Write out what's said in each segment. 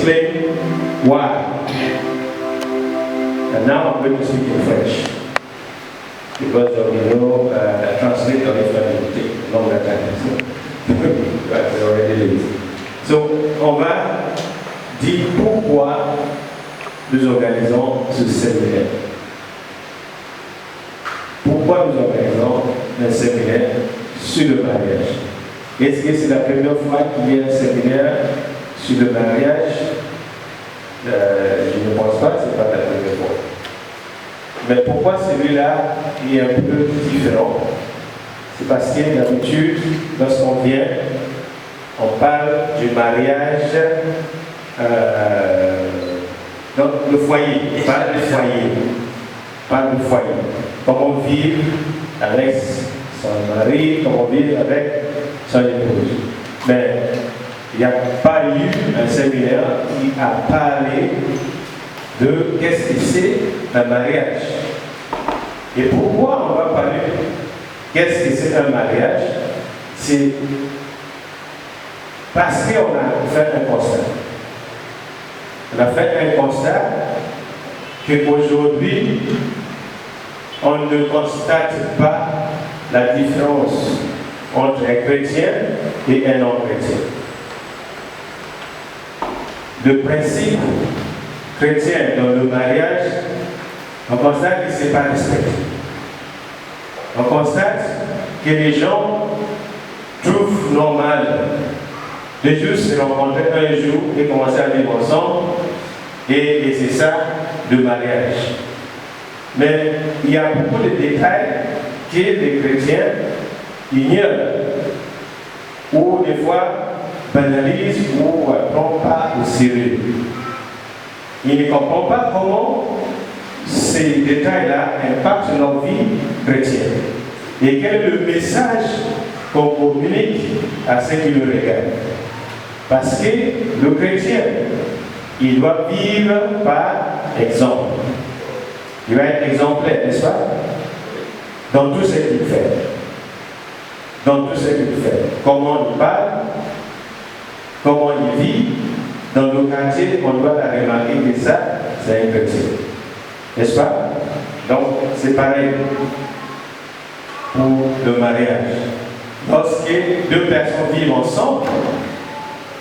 explain why. And now I'm going to speak in French. Because translate on it will take longer time. So, we're already late. So, on va dire pourquoi nous organisons ce séminaire. Pourquoi nous organisons un séminaire sur le mariage? Est-ce que c'est la première fois qu'il y a un séminaire sur le mariage? Je ne pense pas, ce n'est pas la première fois. Mais pourquoi celui-là est un peu différent? C'est parce que d'habitude, lorsqu'on vient, on parle du mariage donc le foyer, on parle du foyer. On parle du foyer. Comment vivre avec son mari, comment vivre avec son épouse. Mais il n'y a pas eu un séminaire qui a parlé de qu'est-ce que c'est un mariage. Et pourquoi on va parler qu'est-ce que c'est un mariage? C'est parce qu'on a fait un constat. On a fait un constat qu'aujourd'hui, on ne constate pas la différence entre un chrétien et un non-chrétien. Le principe chrétien dans le mariage, on constate qu'il ne s'est pas respecté. On constate que les gens trouvent normal de juste se rencontrer un jour et commencer à vivre ensemble, et c'est ça le mariage. Mais il y a beaucoup de détails que les chrétiens ignorent, ou des fois banalisent ou ne prennent pas au sérieux. Ils ne comprennent pas comment ces détails-là impactent leur vie chrétienne. Et quel est le message qu'on communique à ceux qui le regardent. Parce que le chrétien, il doit vivre par exemple. Il va être exemplaire, n'est-ce pas? Dans tout ce qu'il fait. Dans tout ce qu'il fait. Comment il parle, comment il vit. Dans le quartier, on doit la remarquer que ça, c'est un chrétien. N'est-ce pas? Donc, c'est pareil pour le mariage. Lorsque deux personnes vivent ensemble,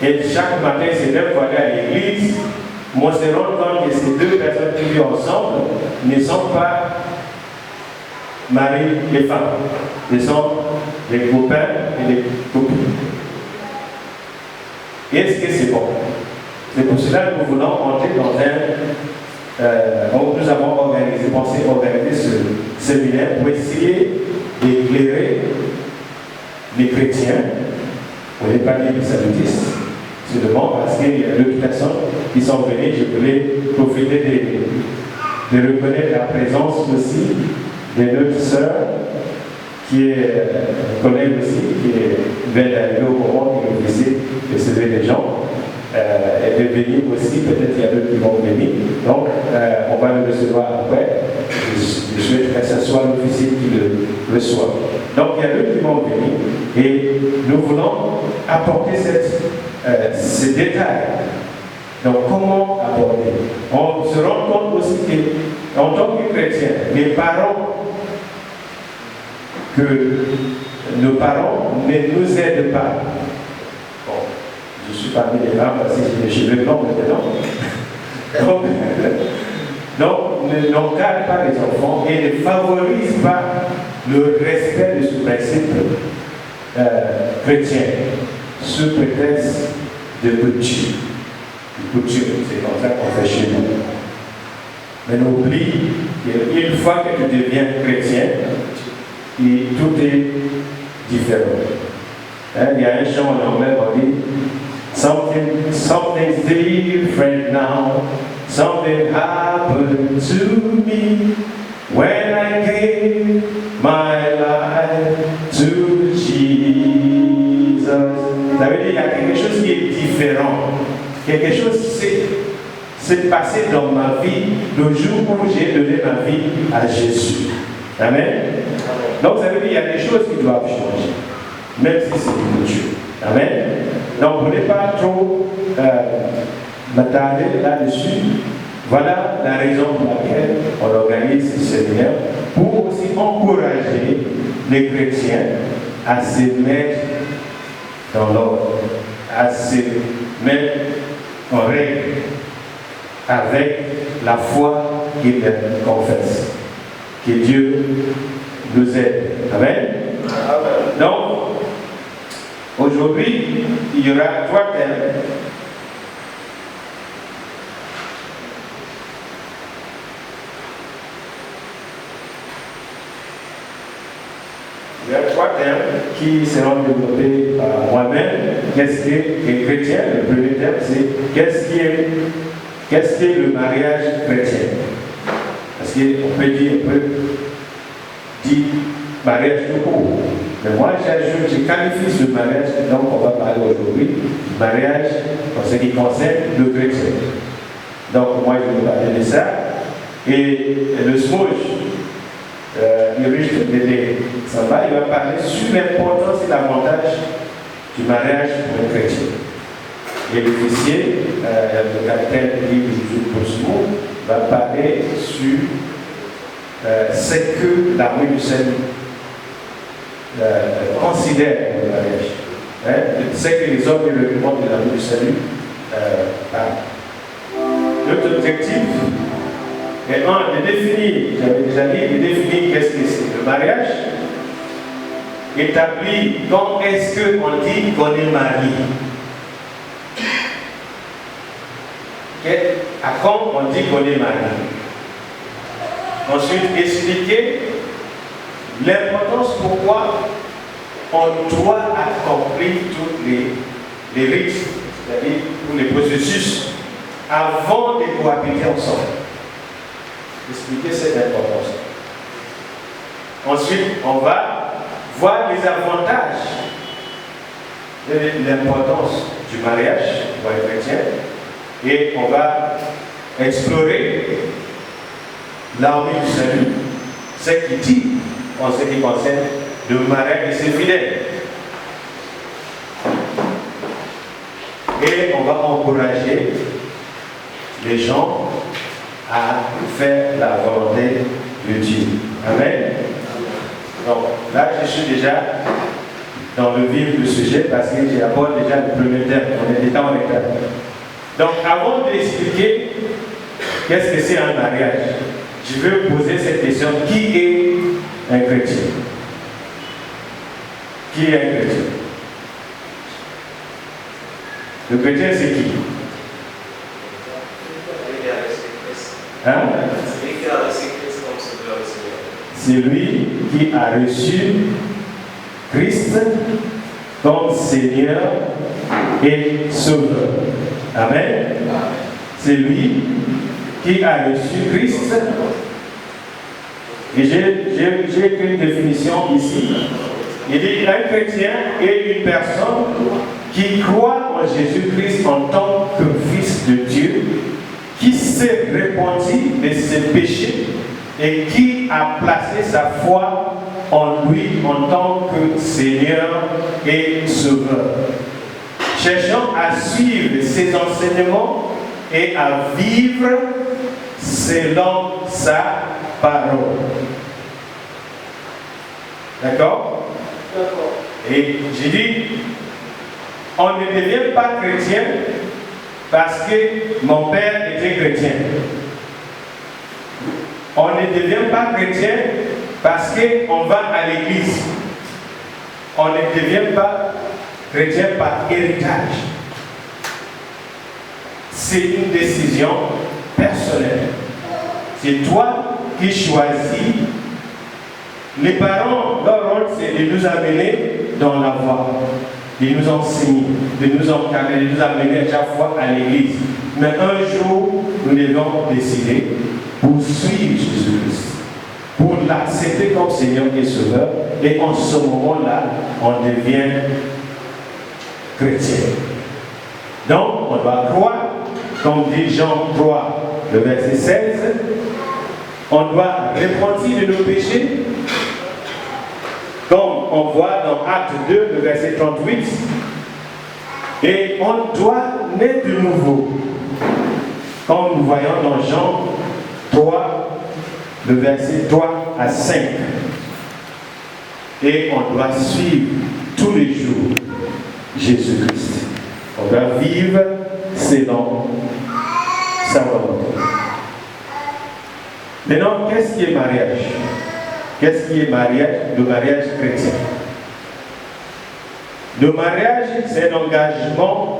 et chaque matin, c'est lèvent pour aller à l'église, moi, je me rends compte que ces deux personnes qui vivent ensemble ne sont pas mari et femme. Ils sont des copains et des copines. Est-ce que c'est bon? C'est pour cela que nous voulons entrer dans nous avons pensé organiser ce séminaire pour essayer d'éclairer les chrétiens, pour les paliers des salutistes, seulement parce qu'il y a d'autres personnes qui sont venues. Je voulais profiter de reconnaître la présence aussi de notre sœur, qui est collègue aussi, qui vient d'arriver au moment qui visite de recevoir des gens. Elle est venue aussi, peut-être qu'il y a d'autres qui vont venir. Donc, on va le recevoir après. Je souhaite que ce soit l'officier qui le reçoit. Donc, il y a d'autres qui vont venir. Et nous voulons apporter ces détails. Donc, comment aborder? On se rend compte aussi qu'en tant que chrétien, les parents, que nos parents ne nous aident pas. Bon, je suis parmi les femmes parce que j'ai des cheveux blancs maintenant. Donc, n'encadrent pas les enfants et ne favorisent pas le respect de ce principe chrétien, sous prétexte de coutume. C'est comme ça qu'on fait chez nous. Mais n'oublie qu'une fois que tu deviens chrétien, tout est différent. Il y a un chant en anglais qui dit Something's different now. Something happened to me when I gave my life to Jesus. Ça veut dire qu'il y a quelque chose qui est différent. Quelque chose s'est passé dans ma vie le jour où j'ai donné ma vie à Jésus. Amen. Donc ça veut dire qu'il y a des choses qui doivent changer, même si c'est une coutume. Amen. Donc vous n'êtes pas trop m'attarder là-dessus. Voilà la raison pour laquelle on organise ce séminaire, pour aussi encourager les chrétiens à se mettre dans l'ordre, à se mettre en règle avec la foi qu'ils confessent. Que Dieu nous aide. Amen. Donc, aujourd'hui, il y aura 3 thèmes. Il y a 3 thèmes qui seront développés par moi-même. Qu'est-ce qu'est chrétien? Le premier thème, c'est qu'est-ce qu'est le mariage chrétien? Parce qu'on peut dire mariage tout court. Mais moi, je qualifie ce mariage dont on va parler aujourd'hui, mariage en ce qui concerne le chrétien. Donc, moi, je vais parler de ça. Et le SMOJ, Dédé Samba, il va parler sur l'importance et l'avantage du mariage pour un chrétien. Et l'officier, le capitaine Yves Bosmo, va parler sur ce que l'armée du salut considère le mariage. Ce que les hommes et le monde de l'armée du salut parlent. Notre objectif est de définir, j'avais déjà dit, de définir qu'est-ce que c'est le mariage, établir quand est-ce qu'on dit qu'on est marié. À quand on dit qu'on est marié. Ensuite, expliquer l'importance pourquoi on doit accomplir tous les rites, c'est-à-dire tous les processus, avant de cohabiter ensemble. Expliquer cette importance. Ensuite, on va voir les avantages de l'importance du mariage pour les chrétiens et on va explorer l'armée du salut, ce qui dit en ce qui concerne le mariage de ses fidèles. Et on va encourager les gens à faire la volonté de Dieu. Amen. Donc là, je suis déjà dans le vif du sujet parce que j'aborde déjà le premier thème. On est déjà en retard. Donc avant d'expliquer qu'est-ce que c'est un mariage, je veux poser cette question. Qui est un chrétien? Qui est un chrétien? Le chrétien, c'est qui? Hein? C'est lui qui a reçu Christ comme Seigneur et Sauveur. Amen. C'est lui qui a reçu Christ. Et j'ai écrit une définition ici. Il dit un chrétien est une personne qui croit en Jésus-Christ en tant que Fils de Dieu, qui s'est repenti de ses péchés et qui a placé sa foi en lui en tant que Seigneur et Sauveur. Cherchant à suivre ses enseignements et à vivre selon sa parole. D'accord? D'accord. Et j'ai dit, on ne devient pas chrétien parce que mon père était chrétien. On ne devient pas chrétien parce qu'on va à l'église. On ne devient pas chrétien par héritage. C'est une décision personnelle. C'est toi qui choisis. Les parents, leur rôle, c'est de nous amener dans la voie, de nous enseigner, de nous encadrer, de nous amener à chaque fois à l'église. Mais un jour, nous devons décider pour suivre Jésus-Christ, pour l'accepter comme Seigneur et Sauveur, et en ce moment-là, on devient chrétien. Donc, on doit croire, comme dit Jean 3, le verset 16, on doit repentir de nos péchés, comme on voit dans Acte 2, le verset 38, et on doit naître de nouveau. comme nous voyons dans Jean 3, le verset 3 à 5. Et on doit suivre tous les jours Jésus-Christ. On doit vivre selon sa volonté. Maintenant, qu'est-ce qui est mariage? Qu'est-ce qui est mariage? Le mariage chrétien. Le mariage, c'est un engagement.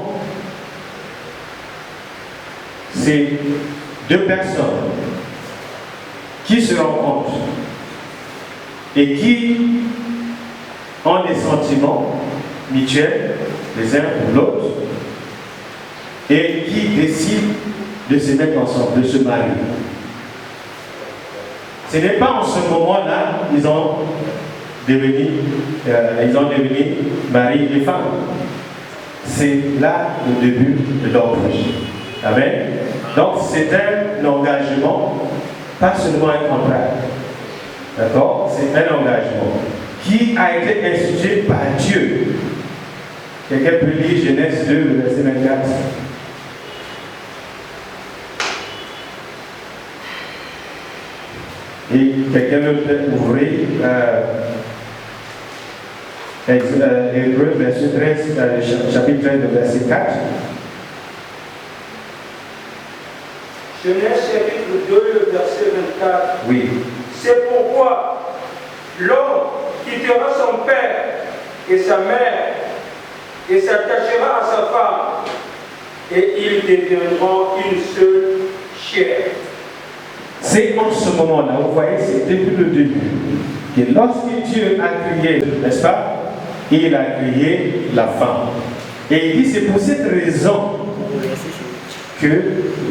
C'est deux personnes qui se rencontrent et qui ont des sentiments mutuels les uns pour l'autre et qui décident de se mettre ensemble, de se marier. Ce n'est pas en ce moment-là qu'ils ont devenu mari et femme. C'est là le début de leur projet. Amen. Donc c'est un engagement, pas seulement un contrat. D'accord? C'est un engagement qui a été institué par Dieu. Quelqu'un peut lire Genèse 2, le verset 24. Et quelqu'un peut ouvrir Hébreux, chapitre 13, verset 4. Genèse chapitre 2, le verset 24. Oui. C'est pourquoi l'homme quittera son père et sa mère et s'attachera à sa femme et ils deviendront une seule chair. C'est en ce moment-là, vous voyez, c'est depuis le début, que lorsque Dieu a créé, n'est-ce pas, il a créé la femme. Et il dit, c'est pour cette raison que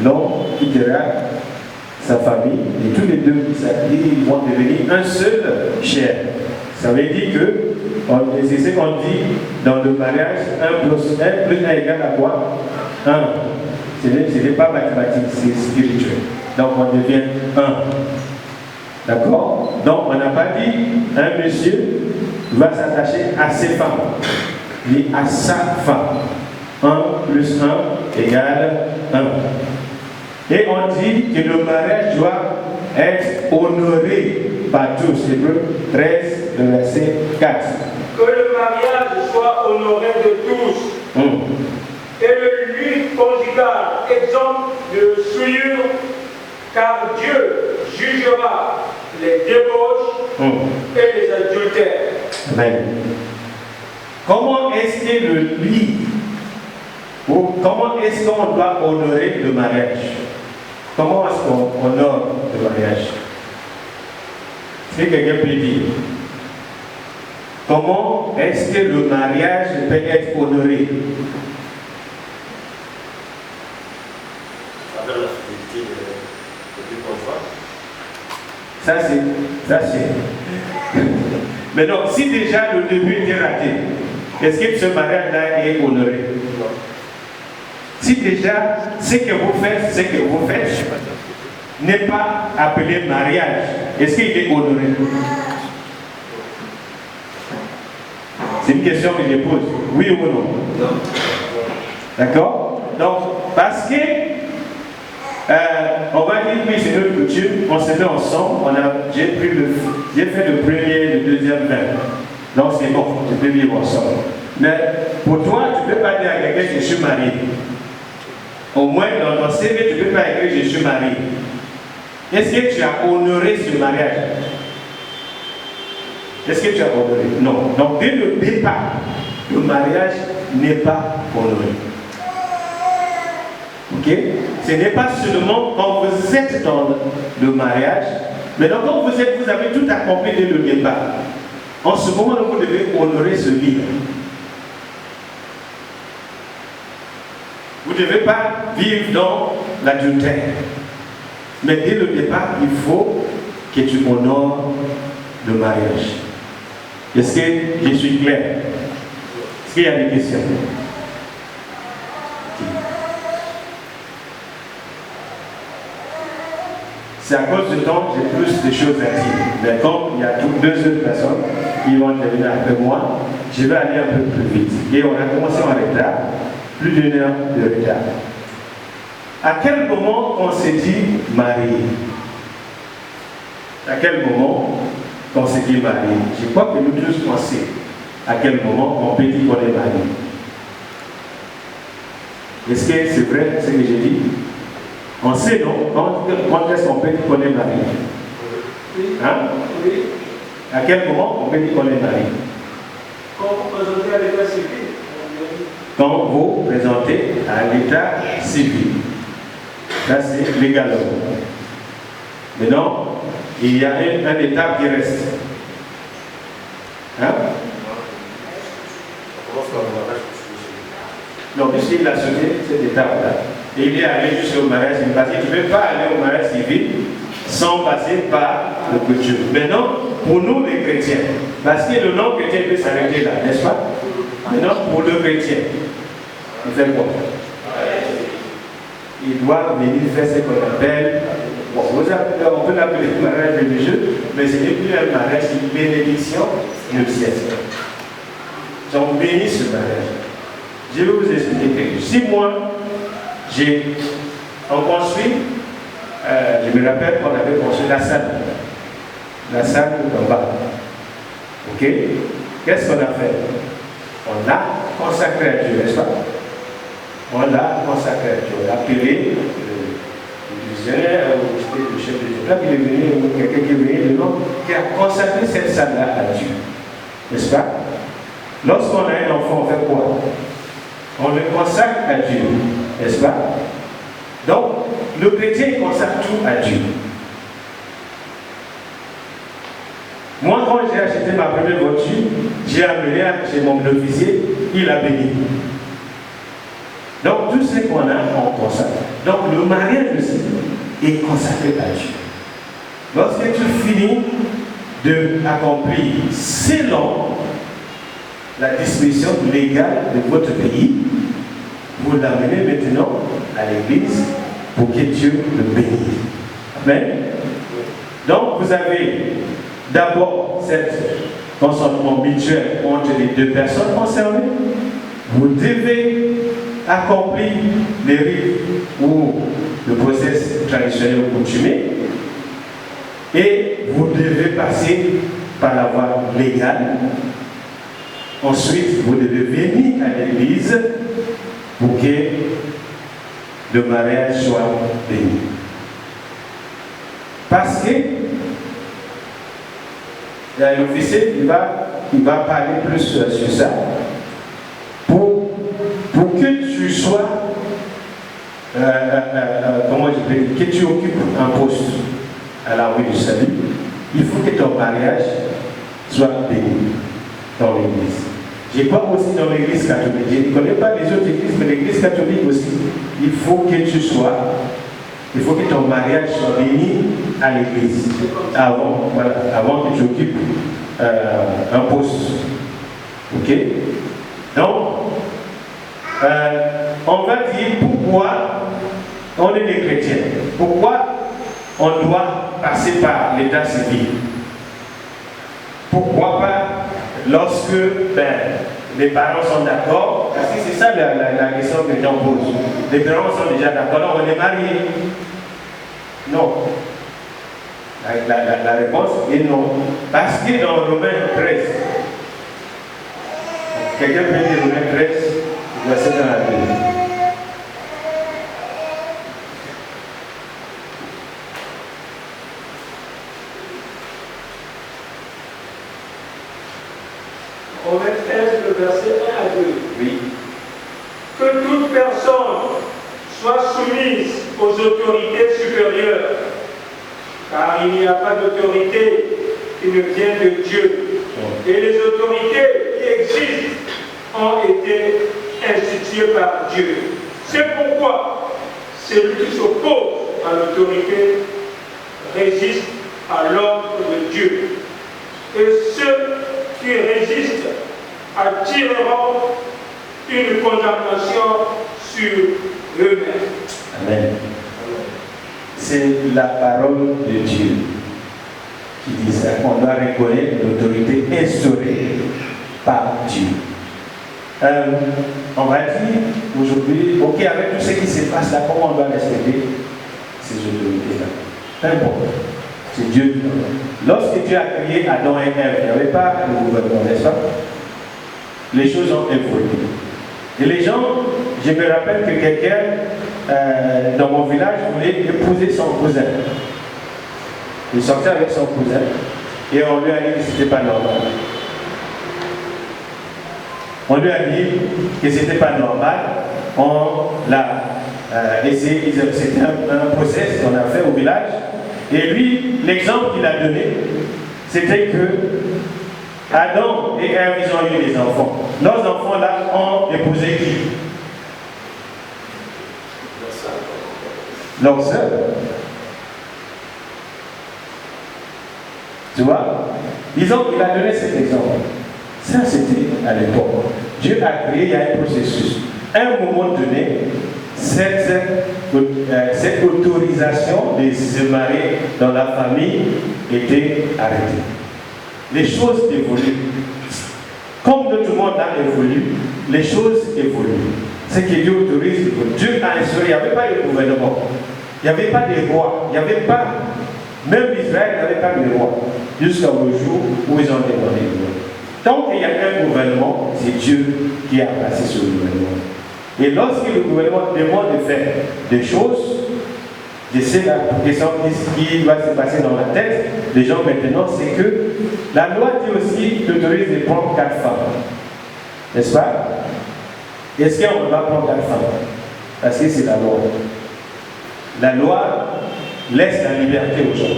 l'homme quittera sa famille et tous les deux, ils vont devenir un seul chair. Ça veut dire que, c'est ce qu'on dit dans le mariage, 1 plus 1 égale à quoi? 1. Ce n'est pas mathématique, c'est spirituel. Donc on devient 1. D'accord? Donc on n'a pas dit un monsieur va s'attacher à ses femmes, ni à sa femme. 1 plus 1 égale 1. Et on dit que le mariage doit être honoré par tous. Hébreux 13, le verset 4. Que le mariage soit honoré de tous. Et le lit conjugal exempt de souillure, car Dieu jugera les débauches et les adultères. Amen. Comment est-ce que le lit, ou comment est-ce qu'on doit honorer le mariage? Comment est-ce qu'on honore le mariage? Est-ce que quelqu'un peut dire? Comment est-ce que le mariage peut être honoré? Avec la fidélité du conjoint. Ça c'est. Mais donc, si déjà le début était raté, est-ce que ce mariage-là est honoré? Si déjà ce que vous faites, n'est pas appelé mariage, est-ce qu'il est honoré? C'est une question que je pose. Oui ou non? D'accord? Donc, parce que on va dire oui, c'est notre coutume, on se met ensemble, j'ai fait le premier et le deuxième vin. Donc c'est bon, tu peux vivre ensemble. Mais pour toi, tu ne peux pas dire à quelqu'un je suis marié. Au moins dans ton CV, tu ne peux pas écrire je suis marié. Est-ce que tu as honoré ce mariage? Est-ce que tu as honoré? Non. Donc dès le départ, le mariage n'est pas honoré. Ok? Ce n'est pas seulement quand vous êtes dans le mariage, mais donc quand vous avez tout accompli dès le départ. En ce moment, vous devez honorer ce livre. Vous ne devez pas vivre dans l'adultère. Mais dès le départ, il faut que tu honores le mariage. Est-ce que je suis clair? Est-ce qu'il y a des questions? C'est à cause du temps que j'ai plus de choses à dire. Mais comme il y a deux autres personnes qui vont intervenir après moi, je vais aller un peu plus vite. Et on a commencé en retard, plus d'une heure de retard. À quel moment on s'est dit marié? À quel moment on s'est dit marié? Je crois que nous tous pensons à quel moment on peut dire qu'on est marié. Est-ce que c'est vrai ce que j'ai dit? On sait non? Quand est-ce qu'on peut dire qu'on est marié? Hein? Oui. À quel moment on peut dire qu'on est marié? Quand vous présentez à l'état civil. Quand vous présentez à l'état civil. Ça c'est légalement. Maintenant, il y a un étape qui reste. Hein? On commence par le mariage civil. Donc, puisqu'il a sauté cette étape-là, et il est allé jusqu'au mariage civil, parce que tu ne peux pas aller au mariage civil sans passer par le coutume. Maintenant, pour nous les chrétiens, parce que le non chrétien peut s'arrêter là, n'est-ce pas? Maintenant, pour le chrétien, il fait quoi? Il doit venir faire ce qu'on appelle, bon, on peut l'appeler mariage religieux, mais ce n'est plus un mariage, c'est une bénédiction nuptiale. Donc, on bénit ce mariage. Je vais vous expliquer quelque chose. Si moi, on construit, je me rappelle qu'on avait construit la salle en bas. Ok? Qu'est-ce qu'on a fait? On l'a consacré à Dieu, n'est-ce pas? On l'a consacré à Dieu. On l'a appelé le visionnaire, le chef de l'État, qui est venu, ou quelqu'un qui est venu, le nom, qui a consacré cette salle-là à Dieu. N'est-ce pas? Lorsqu'on a un enfant, on fait quoi? On le consacre à Dieu, n'est-ce pas? Donc, le chrétien consacre tout à Dieu. Moi, quand j'ai acheté ma première voiture, j'ai amené chez mon officier, il a béni. Donc, tout ce qu'on a, on consacre. Donc, le mariage aussi est consacré à Dieu. Lorsque tu finis d'accomplir selon la disposition légale de votre pays, vous l'amenez maintenant à l'église pour que Dieu le bénisse. Amen. Donc, vous avez d'abord cet consentement mutuel entre les deux personnes concernées. Vous devez accomplir les rites ou le processus traditionnel ou coutumier. Et vous devez passer par la voie légale. Ensuite, vous devez venir à l'église pour que le mariage soit béni. Parce que l'officier il va parler plus sur ça pour que tu sois comment je peux dire, que tu occupes un poste à la rue du salut, il faut que ton mariage soit béni dans l'église. Je crois aussi dans l'église catholique. Je ne connais pas les autres églises, mais l'église catholique aussi. Il faut que ton mariage soit béni à l'église avant que tu occupes un poste. Ok? Donc, on va dire pourquoi on est des chrétiens. Pourquoi on doit passer par l'état civil. Pourquoi pas lorsque les parents sont d'accord, parce que c'est ça la question que les gens posent. Les parents sont déjà d'accord, on est mariés. Non. La réponse est non. Parce que dans Romains 13, quelqu'un peut dire Romains 13, verset dans la Bible. Romains 13, le verset 1 à 2. Oui. Que toute personne soit soumise aux autorités supérieures, car il n'y a pas d'autorité qui ne vient de Dieu. Et les autorités qui existent ont été instituées par Dieu. C'est pourquoi celui qui s'oppose à l'autorité résiste à l'ordre de Dieu. Et ceux qui résistent attireront une condamnation sur eux-mêmes. Amen. C'est la parole de Dieu qui dit ça, qu'on doit reconnaître l'autorité instaurée par Dieu. on va dire aujourd'hui, ok, avec tout ce qui se passe là, comment on doit respecter ces autorités-là? Peu importe. C'est Dieu qui donne. Lorsque Dieu a créé Adam et Ève, il n'y avait pas de gouvernement, n'est-ce pas? Les choses ont évolué. Et les gens, je me rappelle que quelqu'un dans mon village voulait épouser son cousin. Il sortait avec son cousin et on lui a dit que ce n'était pas normal. On lui a dit que ce n'était pas normal. On l'a essayé, c'était un procès qu'on a fait au village. Et lui, l'exemple qu'il a donné, c'était que Adam et Ève, ils ont eu des enfants. Leurs enfants là ont épousé qui? Leur sœur. Tu vois? Il a donné cet exemple. Ça, c'était à l'époque. Dieu a créé, il y a un processus. À un moment donné, cette autorisation de se marier dans la famille était arrêtée. Les choses évoluent. Comme tout le monde a évolué, les choses évoluent. Ce que Dieu autorise, Dieu a instauré, il n'y avait pas de gouvernement, il n'y avait pas de roi, il n'y avait pas, même Israël n'avait pas de roi, jusqu'au jour où ils ont demandé le roi. Tant qu'il y a un gouvernement, c'est Dieu qui a placé ce gouvernement. Et lorsque le gouvernement demande de faire des choses, je sais la question qui va se passer dans la tête des gens maintenant, c'est que la loi dit aussi t'autorise de prendre 4 femmes. N'est-ce pas? Est-ce qu'on ne va pas prendre 4 femmes? Parce que c'est la loi. La loi laisse la liberté aux gens.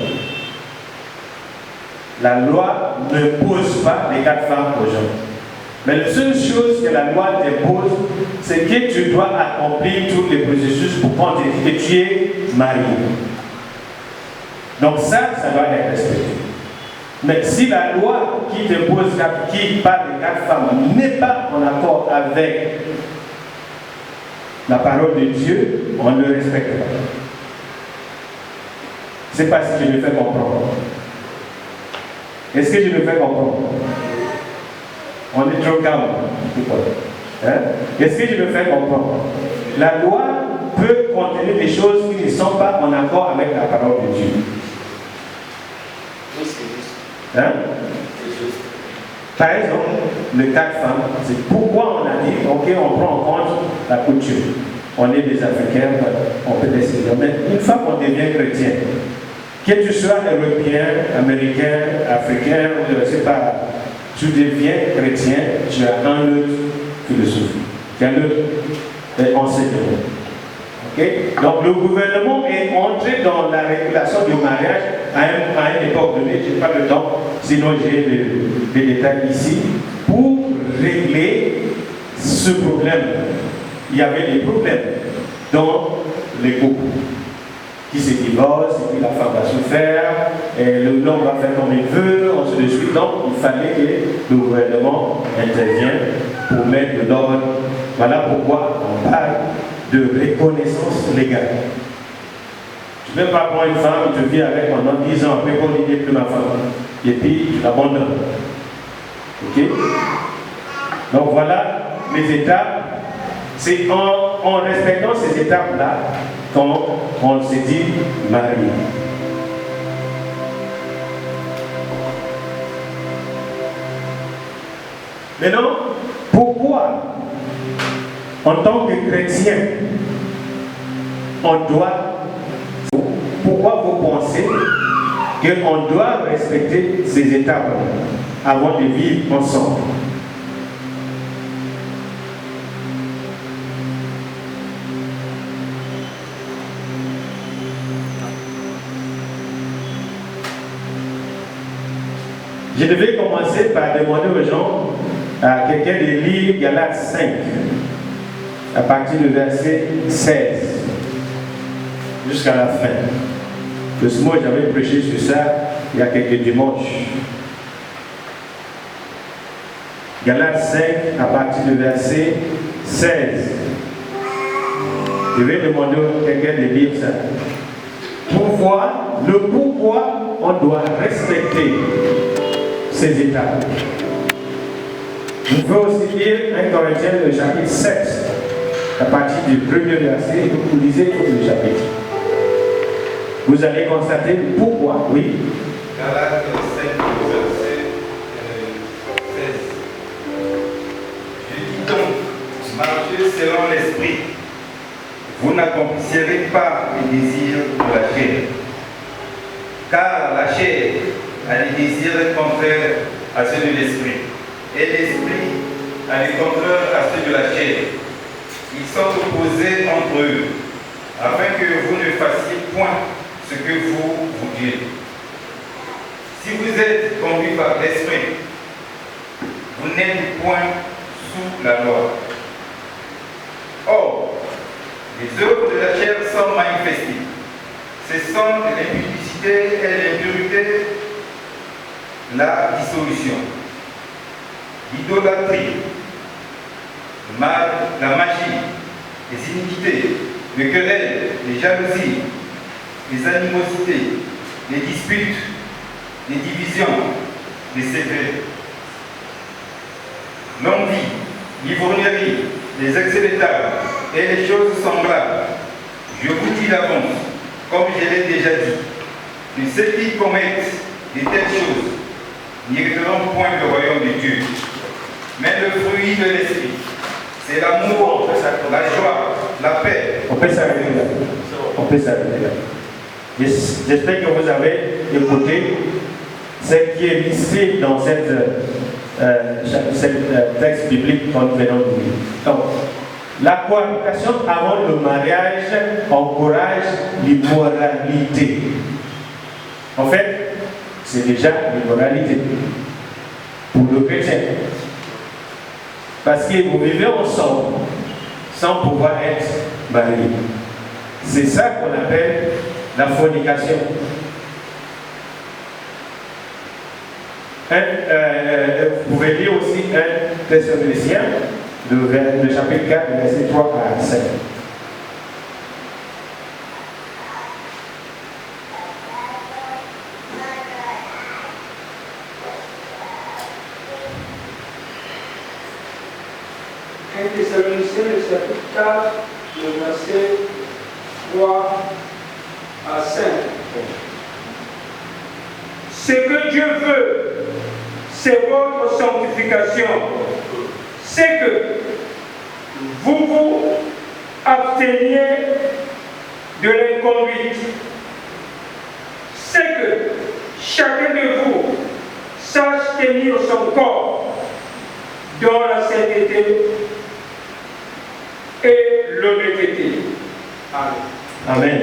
La loi ne pose pas les 4 femmes aux gens. Mais la seule chose que la loi t'impose, c'est que tu dois accomplir tous les processus pour qu'on te dise que tu es marié. Donc ça doit être respecté. Mais si la loi qui t'impose, qui parle de 4 femmes, n'est pas en accord avec la parole de Dieu, on ne le respecte pas. C'est pas ce que je me fais comprendre. Est-ce que je me fais comprendre? On est trop calme. Hein? Est-ce que je me fais comprendre? La loi peut contenir des choses qui ne sont pas en accord avec la parole de Dieu. Oui, c'est juste. Hein? C'est juste. Par exemple, les 4 femmes, c'est pourquoi on a dit, ok, on prend en compte la coutume. On est des Africains, on peut décider. Mais une fois qu'on devient chrétien, que tu sois européen, américain, africain, ou je ne sais pas, tu deviens chrétien, tu as un autre philosophie, tu as un autre enseignement. Okay? Donc le gouvernement est entré dans la régulation du mariage à une époque donnée, je n'ai pas le temps, sinon j'ai des détails ici, pour régler ce problème. Il y avait des problèmes dans les couples qui se divorcent, et puis la femme va souffrir, et l'homme va faire comme il veut, ainsi de suite. Donc il fallait que le gouvernement intervienne pour mettre de l'ordre. Voilà pourquoi on parle de reconnaissance légale. Tu ne peux pas prendre une femme, tu vis avec pendant 10 ans, après qu'on dit n'est plus ma femme, et puis tu l'abandonnes. Ok? Donc voilà les étapes. C'est en respectant ces étapes-là qu'on se dit marié. Maintenant, pourquoi, en tant que chrétien, pourquoi vous pensez qu'on doit respecter ces étapes avant de vivre ensemble? Je devais commencer par demander aux gens, à quelqu'un de lire Galates 5, à partir du verset 16, jusqu'à la fin. De ce mot, j'avais prêché sur ça il y a quelques dimanches. Galates 5, à partir du verset 16. Je vais demander à quelqu'un de lire ça. Pourquoi on doit respecter ces étapes. Vous pouvez aussi lire 1 Corinthiens, le chapitre 7, à partir du premier verset, et vous lisez tout le chapitre. Vous allez constater pourquoi, oui. Galates 5, verset 16. Je dis donc, marchez selon l'esprit. Vous n'accomplirez pas les désirs de la chair. Car la chair a des désirs contraires à ceux de l'esprit. Et l'esprit a des contraires à ceux de la chair. Ils sont opposés entre eux, afin que vous ne fassiez point ce que vous vouliez. Si vous êtes conduit par l'esprit, vous n'êtes point sous la loi. Or, les œuvres de la chair sont manifestées. Ce sont l'impudicité et l'impurité, la dissolution, l'idolâtrie, la magie, les iniquités, les querelles, les jalousies, les animosités, les disputes, les divisions, les secrets, l'envie, l'ivrognerie, les excès de table et les choses semblables. Je vous dis d'avance, comme je l'ai déjà dit, que ceux qui commettent de telles choses n'hériteront point le royaume de Dieu. Mais le fruit de l'esprit, c'est l'amour, la joie, la paix. On peut s'arrêter là. On peut s'arrêter là. J'espère que vous avez écouté ce qui est listé dans cette texte biblique qu'on venons de lire. Donc, la cohabitation avant le mariage encourage l'immoralité. En fait, c'est déjà l'immoralité pour le chrétien. Parce que vous vivez ensemble sans pouvoir être mariés. C'est ça qu'on appelle la fornication. Vous pouvez lire aussi 1 Thessaloniciens, le chapitre 4, verset 3 à 5. Thessaloniciens, le chapitre 4, le verset 3 à 5. Ce que Dieu veut, c'est votre sanctification. C'est que vous vous absteniez de l'inconduite. C'est que chacun de vous sache tenir son corps dans la sainteté et l'honnêteté. Amen. Amen.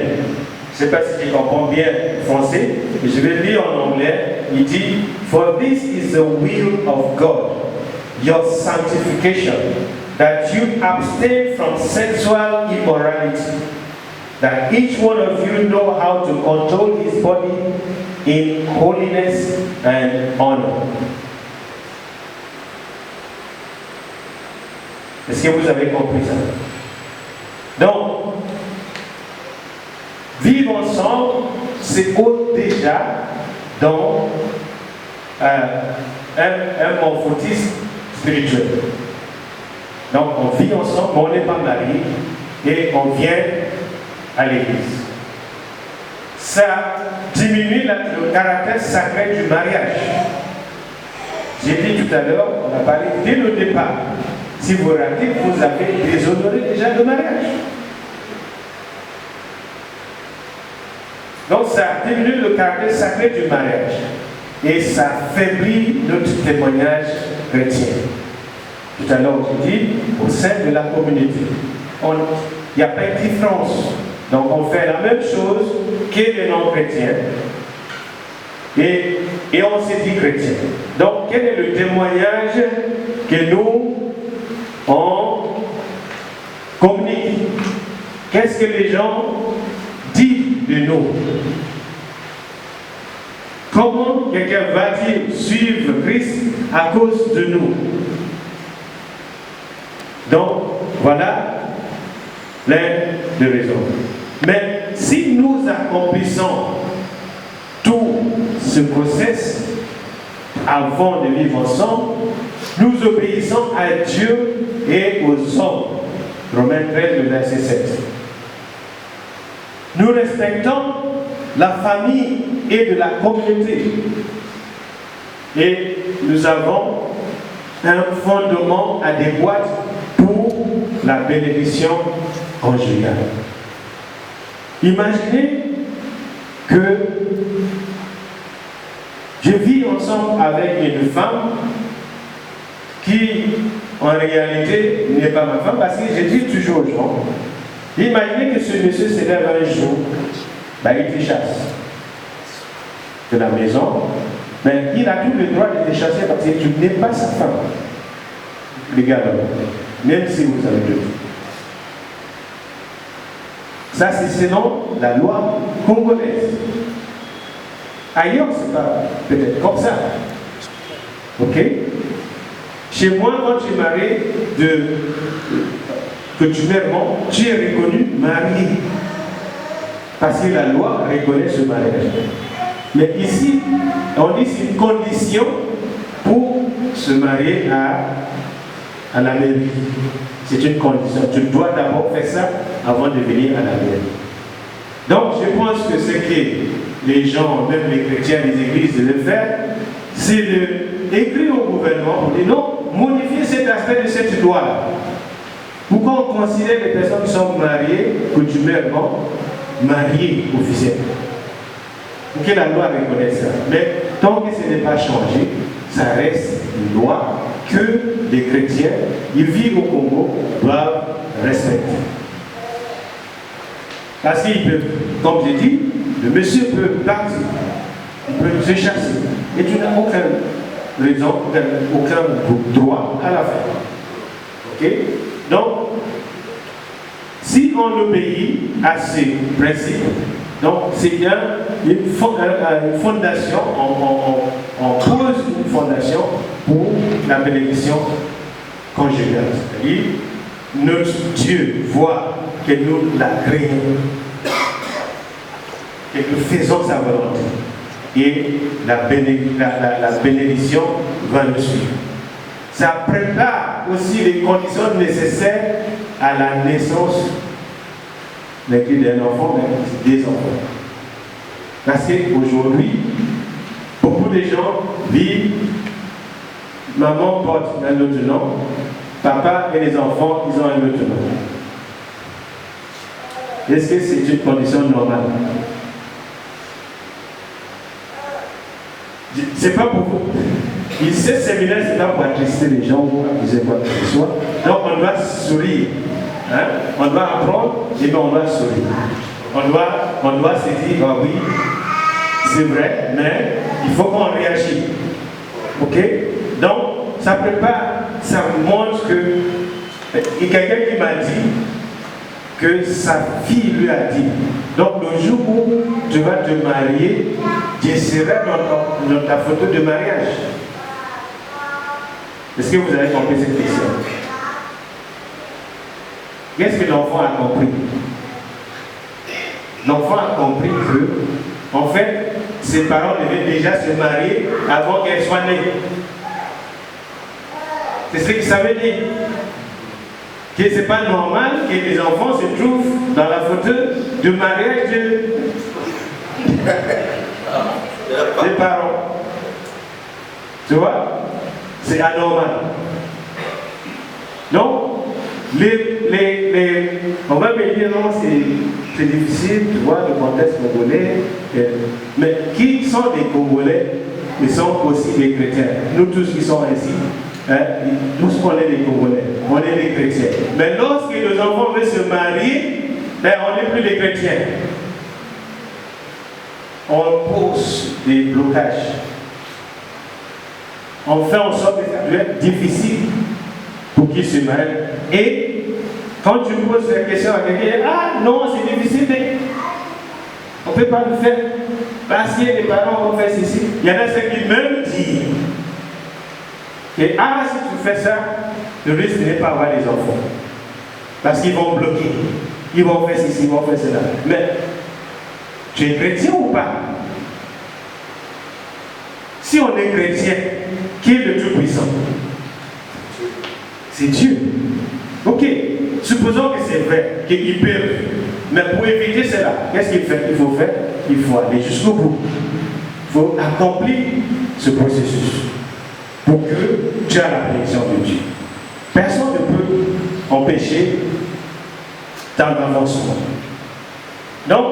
Je ne sais pas si tu comprends bien le français, mais je vais lire en anglais. Il dit, For this is the will of God, your sanctification, that you abstain from sexual immorality, that each one of you know how to control his body in holiness and honor. Est-ce que vous avez compris ça? Donc, vivre ensemble, c'est déjà dans un morphotisme spirituel. Donc, on vit ensemble, mais on n'est pas mariés et on vient à l'église. Ça diminue le caractère sacré du mariage. J'ai dit tout à l'heure, on a parlé dès le départ. Si vous ratez, vous avez déshonoré déjà le mariage. Donc ça diminue le caractère sacré du mariage et ça affaiblit notre témoignage chrétien. Tout à l'heure, j'ai dit, au sein de la communauté, il n'y a pas de différence. Donc on fait la même chose que les non-chrétiens et on se dit chrétien. Donc quel est le témoignage que nous on communique? Qu'est-ce que les gens disent de nous? Comment quelqu'un va-t-il suivre Christ à cause de nous? Donc, voilà l'un des raisons. Mais si nous accomplissons tout ce process avant de vivre ensemble, nous obéissons à Dieu et aux hommes. Romains 13, le verset 7. Nous respectons la famille et de la communauté. Et nous avons un fondement adéquat pour la bénédiction conjugale. Imaginez que je vis ensemble avec une femme qui, en réalité, n'est pas ma femme, parce que je dis toujours aux gens, imaginez que ce monsieur se lève un jour, il te chasse de la maison, mais il a tout le droit de te chasser parce que tu n'es pas sa femme. Légalement, même si vous avez deux. Ça, c'est selon la loi congolaise. Ailleurs, c'est pas peut-être comme ça. Ok? Chez moi, quand tu es marié, que tu mets bon, tu es reconnu marié. Parce que la loi reconnaît ce mariage. Mais ici, on dit c'est une condition pour se marier à la mairie. C'est une condition. Tu dois d'abord faire ça avant de venir à la mairie. Donc, je pense que ce que les gens, même les chrétiens, les églises, devaient faire, c'est d'écrire au gouvernement pour dire non, modifier cet aspect de cette loi-là. Pourquoi on considère les personnes qui sont mariées, coutumièrement, mariées officiellement? Pour que la loi reconnaisse ça. Mais tant que ce n'est pas changé, ça reste une loi que les chrétiens, ils vivent au Congo, doivent respecter. Parce qu'il peut, comme j'ai dit, le monsieur peut partir, il peut se chasser, et tu n'as aucune raison, aucun droit à la faire. Ok? Donc, si on obéit à ces principes, donc c'est bien une fondation, on pose une fondation pour la bénédiction conjugale. C'est-à-dire, notre Dieu voit que nous la créons, que nous faisons sa volonté. Et la bénédiction va nous suivre. Ça prépare aussi les conditions nécessaires à la naissance d'un enfant, mais des enfants. Parce qu'aujourd'hui, beaucoup de gens vivent, maman porte un autre nom, papa et les enfants, ils ont un autre nom. Est-ce que c'est une condition normale? C'est pas pour vous. Ce séminaire, c'est pas pour attrister les gens ou accuser quoi que ce soit. Donc on doit sourire. Hein? On doit apprendre et bien on doit sourire. On doit se dire, ah oui, c'est vrai, mais il faut qu'on réagisse. Ok? Donc, ça prépare, ça montre que. Il y a quelqu'un qui m'a dit que sa fille lui a dit, donc le jour où tu vas te marier, je serai dans ta photo de mariage. Est-ce que vous avez compris cette question? Qu'est-ce que l'enfant a compris? L'enfant a compris que, en fait, ses parents devaient déjà se marier avant qu'elle soit née. C'est ce que ça veut dire. Que ce n'est pas normal que les enfants se trouvent dans la photo de mariage des parents. Tu vois? C'est anormal. Donc, on va me dire non, c'est difficile, tu vois, le contexte congolais. Mais qui sont des Congolais, ils sont aussi des chrétiens. Nous tous qui sommes ici, tous on est des Congolais, on est des chrétiens. Mais lorsque nos enfants veulent se marier, on n'est plus des chrétiens. On pose des blocages. On fait en sorte que ça doit être difficile pour qu'ils se marient. Et quand tu poses la question à quelqu'un, ah non, c'est difficile, on ne peut pas le faire. Parce que les parents vont faire ceci. Il y en a ceux qui même disent que si tu fais ça, le risque n'est pas avoir des enfants. Parce qu'ils vont bloquer. Ils vont faire ceci, ils vont faire cela. Mais tu es chrétien ou pas? Si on est chrétien, qui est le Tout-Puissant? C'est Dieu. Ok, supposons que c'est vrai, qu'ils peuvent. Mais pour éviter cela, qu'est-ce qu'il faut faire? Il faut aller jusqu'au bout. Il faut accomplir ce processus pour que tu aies la bénédiction de Dieu. Personne ne peut empêcher ton avancement. Donc,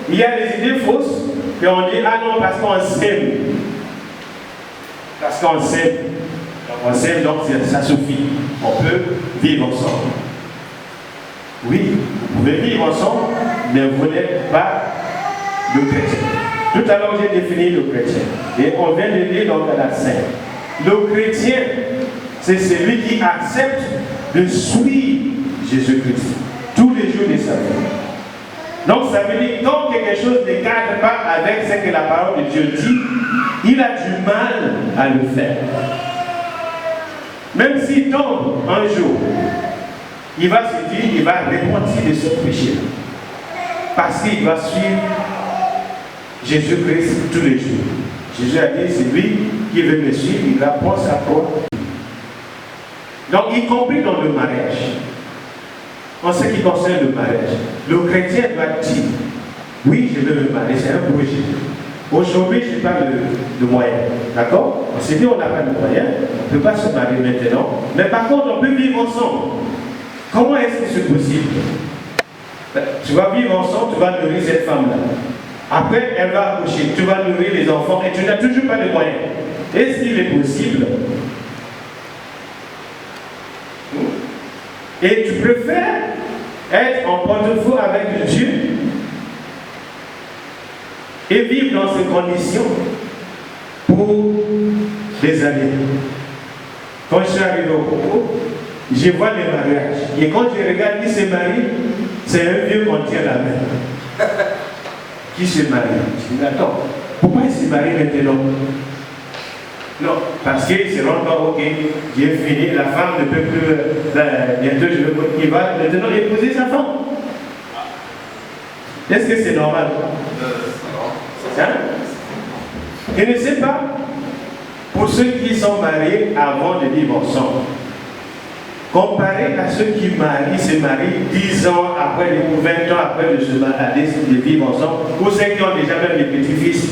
il y a des idées fausses et on dit, ah non, parce qu'on s'aime. Parce qu'on s'aime. On s'aime, donc ça suffit. On peut vivre ensemble. Oui, vous pouvez vivre ensemble, mais vous n'êtes pas le chrétien. Tout à l'heure, j'ai défini le chrétien. Et on vient de lire dans la 5. Le chrétien, c'est celui qui accepte de suivre Jésus-Christ tous les jours de sa vie. Donc ça veut dire que quand quelque chose ne cadre pas avec ce que la parole de Dieu dit, il a du mal à le faire. Même s'il tombe un jour, il va se dire, il va repentir de ce péché. Parce qu'il doit suivre Jésus-Christ tous les jours. Jésus a dit, c'est lui qui veut me suivre, il va prendre sa croix. Donc, y compris dans le mariage. En ce qui concerne le mariage, le chrétien doit dire, oui, je veux me marier, c'est un projet. Aujourd'hui, je n'ai pas de moyens. D'accord? On s'est dit, on n'a pas de moyens, on ne peut pas se marier maintenant. Mais par contre, on peut vivre ensemble. Comment est-ce que c'est possible? Tu vas vivre ensemble, tu vas nourrir cette femme-là. Après, elle va accoucher, tu vas nourrir les enfants et tu n'as toujours pas de moyens. Est-ce qu'il est possible? Et tu préfères être en porte-à-faux avec Dieu et vivre dans ces conditions pour des années. Quand je suis arrivé au Congo, je vois les mariages. Et quand je regarde qui se marie, c'est un vieux qu'on tient la main. Qui se marie? Je dis, attends, pourquoi il se marie maintenant? Non, parce qu'il se rend pas, ok, j'ai fini, la femme ne peut plus, bientôt il va maintenant épouser sa femme. Est-ce que c'est normal? Hein? Je ne sais pas, pour ceux qui sont mariés avant de vivre ensemble, comparé à ceux qui se marient 10 ans après, ou 20 ans après de vivre ensemble, ou ceux qui ont déjà même des petits-fils,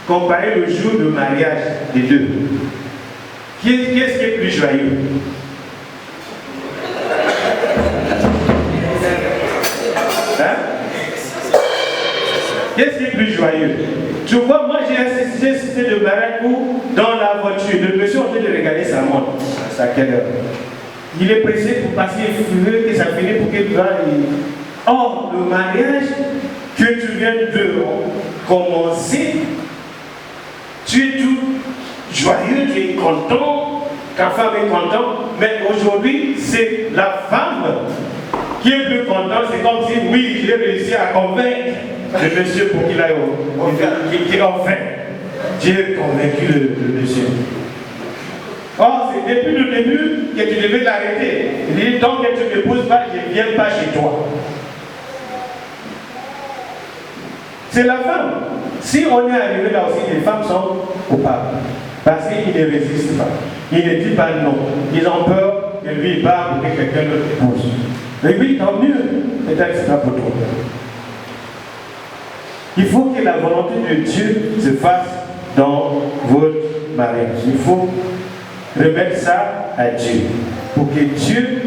comparez le jour de mariage des deux. Qu'est-ce qui est plus joyeux? Hein? Qu'est-ce qui est plus joyeux? Tu vois, moi j'ai assisté de mariage où, dans la voiture, le monsieur en train de regarder sa montre. C'est à quelle heure? Il est pressé pour passer, il veut que ça finisse pour qu'il va. Or, le mariage que tu viens de commencer, tu es tout joyeux, tu es content, ta femme est contente, mais aujourd'hui, c'est la femme qui est plus contente. C'est comme si, oui, j'ai réussi à convaincre le monsieur pour qu'il aille qu'il enfin. J'ai convaincu le monsieur. Or, c'est depuis le début que tu devais l'arrêter. Il dit, tant que tu ne m'épouses pas, je ne viens pas chez toi. C'est la femme. Si on est arrivé là aussi, les femmes sont coupables. Parce qu'ils ne résistent pas. Ils ne disent pas non. Ils ont peur que lui part pour que quelqu'un d'autre épouse. Mais oui, tant mieux. Peut-être que ce sera pour toi. Il faut que la volonté de Dieu se fasse dans votre mariage. Il faut remettre ça à Dieu. Pour que Dieu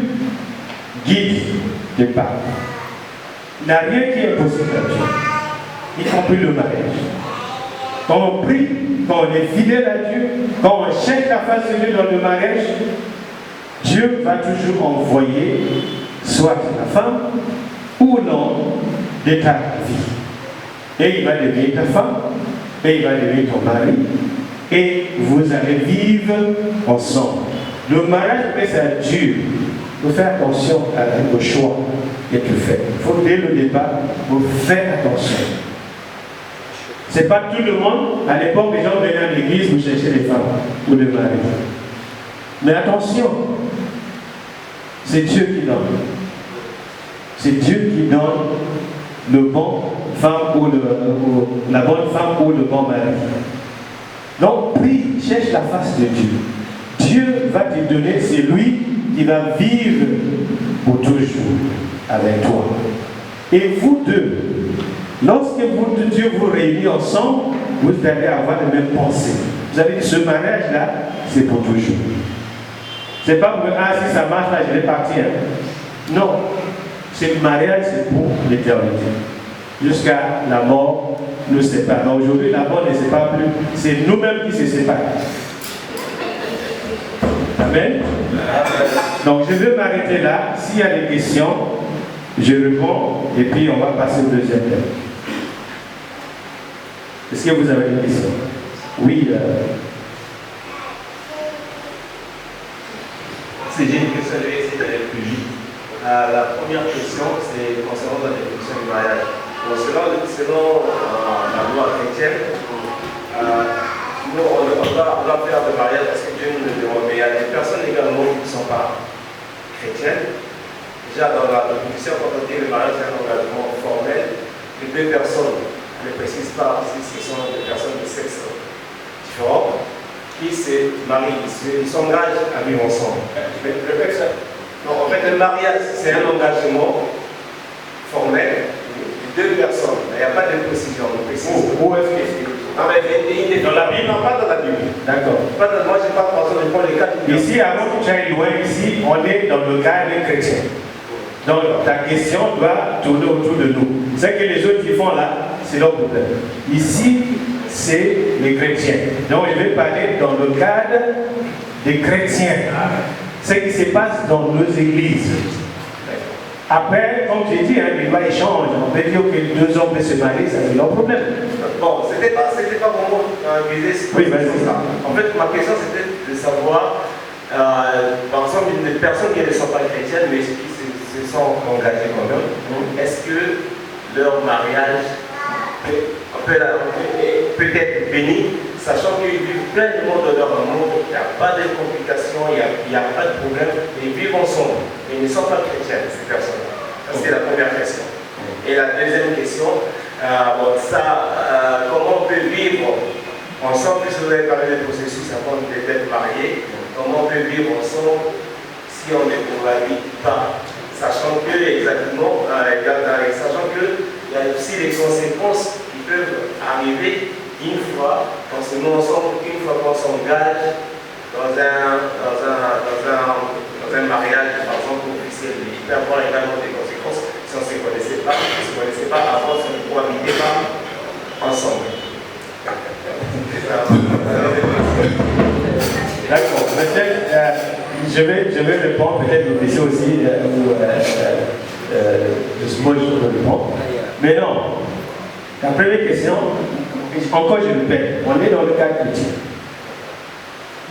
guide tes pas. Il n'y a rien qui est possible à Dieu. Y compris le mariage. Quand on prie, quand on est fidèle à Dieu, quand on cherche la face de Dieu dans le mariage, Dieu va toujours envoyer soit la femme ou l'homme de ta vie. Et il va devenir ta femme, et il va devenir ton mari, et vous allez vivre ensemble. Le mariage, c'est à Dieu. Il faut faire attention au choix que tu fais. Il faut dès le départ, faire attention. Ce n'est pas tout le monde. À l'époque, les gens venaient à l'église pour chercher les femmes ou les maris. Mais attention, c'est Dieu qui donne. C'est Dieu qui donne le bon femme ou la bonne femme ou le bon mari. Donc, prie, cherche la face de Dieu. Dieu va te donner celui qui va vivre pour toujours avec toi. Et vous deux, lorsque Dieu vous réunit ensemble, vous allez avoir les mêmes pensées. Vous avez dit, ce mariage-là, c'est pour toujours. C'est pas pour si ça marche là, je vais partir. Non. Ce mariage, c'est pour l'éternité. Jusqu'à la mort nous sépare. Donc aujourd'hui, la mort ne sépare plus. C'est nous-mêmes qui se séparent. Amen. Donc je vais m'arrêter là. S'il y a des questions, je réponds et puis on va passer au deuxième thème. Est-ce que vous avez des questions? Oui. Si j'ai une question, je vais essayer d'aller plus vite. La première question, c'est concernant la définition du mariage. Bon, selon la loi chrétienne, nous, on doit faire le mariage parce que Dieu nous le demande. Mais il y a des personnes également qui ne sont pas chrétiennes. Déjà, dans la définition, quand on dit le mariage, c'est un engagement formel de deux personnes. On ne précise pas si ce sont des personnes de sexe différent qui se marient, ils s'engagent à vivre ensemble. Répète ça. Donc en fait, le mariage, c'est un engagement formel de deux personnes. Il n'y a pas de précision. Où est-ce que c'est? Dans la Bible? Non, pas dans la Bible. D'accord. Moi, je n'ai pas pensé, je prends les cas. Ici, avant que tu ailles loin, ici, on est dans le cadre chrétien. Donc ta question doit tourner autour de nous. Ce que les autres qui font là, c'est leur problème. Ici, c'est les chrétiens. Donc je vais parler dans le cadre des chrétiens. Ce qui se passe dans nos églises. Après, comme tu dis, les lois échangent. On peut dire que deux hommes peuvent se marier, ça c'est leur problème. Bon, c'était pas vraiment visé sur oui, ça. En fait, ma question c'était de savoir, par exemple, des personnes qui ne sont pas chrétiennes, mais qui se sont engagées quand même, est-ce que leur mariage peut être béni, sachant qu'ils vivent pleinement de leur amour, il n'y a pas de complications, il n'y a pas de problème, ils vivent ensemble, mais ils ne sont pas chrétiennes, ces personnes-là. Ça, c'est la première question. Et la deuxième question, comment on peut vivre ensemble, puisque vous avez parlé du processus avant d'être marié, comment on peut vivre ensemble si on ne cohabite pas, sachant que exactement, sachant que il y a aussi les conséquences qui peuvent arriver une fois qu'on se met ensemble, une fois qu'on s'engage dans un mariage, par exemple, officiel. Il peut y avoir également des conséquences si on ne se connaissait pas, avant, si on ne cohabitait pas ensemble. D'accord. Peut-être, je vais répondre, peut-être le PC aussi, moi je peux répondre. Mais non, la première question, encore je le répète, on est dans le cadre chrétien.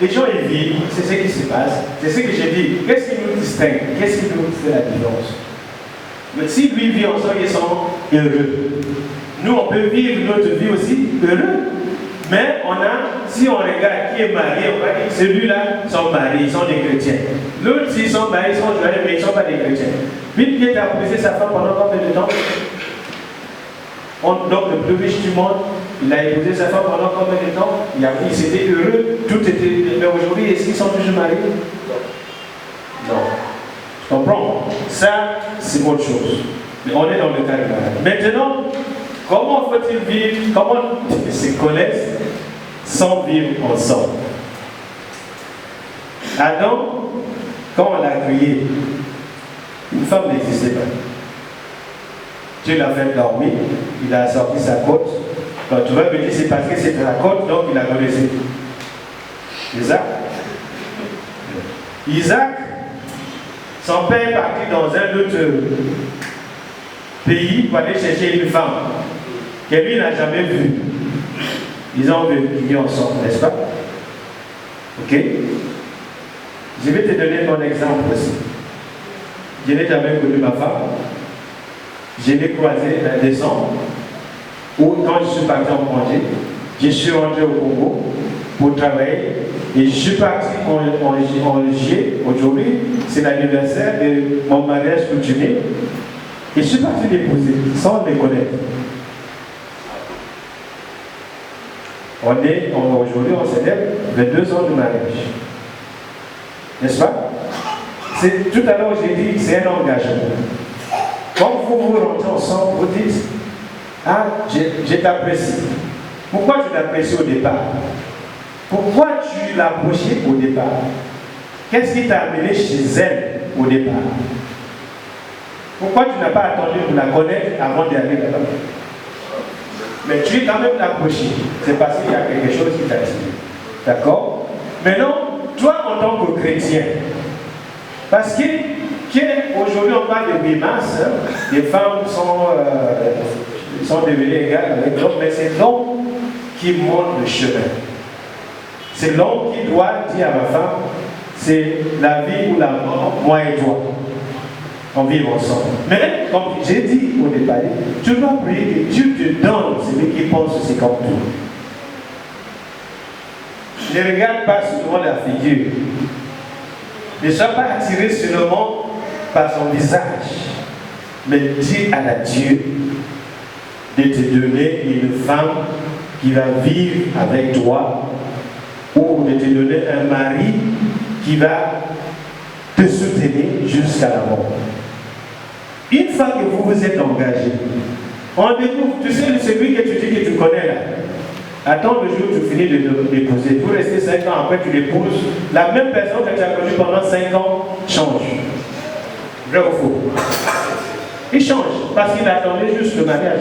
Les gens ils vivent, c'est ce qui se passe, c'est ce que j'ai dit. Qu'est-ce qui nous distingue? Qu'est-ce qui nous fait la différence? Mais si lui vit ensemble, ils sont heureux. Nous, on peut vivre notre vie aussi heureux. Mais si on regarde qui est marié, on va dire que celui-là sont mariés, ils sont des chrétiens. L'autre, s'ils sont mariés, ils sont joyeux, mais ils ne sont pas des chrétiens. Bill Gates a épousé sa femme pendant combien de temps? Donc le plus riche du monde, il a épousé sa femme pendant combien de temps? Il s'était heureux, tout était. Mais aujourd'hui, est-ce qu'ils sont toujours mariés? Non. Tu comprends? Ça, c'est autre chose. Mais on est dans le cas de mariage. Maintenant, comment faut-il vivre? Comment ils se connaissent sans vivre ensemble? Adam, quand on l'a créé, une femme n'existait pas. Dieu l'a fait dormir, il a sorti sa côte. Quand tu vas me dire c'est parce que c'était la côte, donc il a connaissé. Isaac. Isaac, son père est parti dans un autre pays pour aller chercher une femme que lui n'a jamais vue. Ils ont vécu ensemble, n'est-ce pas? Ok? Je vais te donner mon exemple aussi. Je n'ai jamais connu ma femme. Je l'ai croisée en décembre, où quand je suis parti en congé, je suis rentré au Congo pour travailler et je suis parti en juillet. Aujourd'hui, c'est l'anniversaire de mon mariage coutumier. Et je suis parti l'épouser sans me connaître. Aujourd'hui, on célèbre 22 ans de mariage. N'est-ce pas? Tout à l'heure, j'ai dit, c'est un engagement. Quand vous vous rentrez ensemble, vous dites, ah, je t'apprécie. Pourquoi tu l'apprécies au départ? Pourquoi tu l'as approché au départ? Qu'est-ce qui t'a amené chez elle au départ? Pourquoi tu n'as pas attendu pour la connaître avant d'aller là-bas? Mais tu es quand même approché. C'est parce qu'il y a quelque chose qui t'a dit. D'accord? Maintenant, toi en tant que chrétien, parce qu'aujourd'hui on parle de bimas, les femmes sont devenues égales avec l'homme, mais c'est l'homme qui montre le chemin. C'est l'homme qui doit dire à ma femme, c'est la vie ou la mort, moi et toi. On vit ensemble. Mais comme j'ai dit au départ, tu dois prier que Dieu te donne celui qui pense aussi comme toi. Ne regarde pas seulement la figure. Ne sois pas attiré seulement par son visage. Mais dis à la Dieu de te donner une femme qui va vivre avec toi ou de te donner un mari qui va te soutenir jusqu'à la mort. Une fois que vous vous êtes engagé, on découvre, tu sais, celui que tu dis que tu connais là, attends le jour où tu finis de l'épouser. Vous restez 5 ans, après tu l'épouses. La même personne que tu as connue pendant 5 ans change. Vrai ou faux? Il change parce qu'il attendait juste le mariage.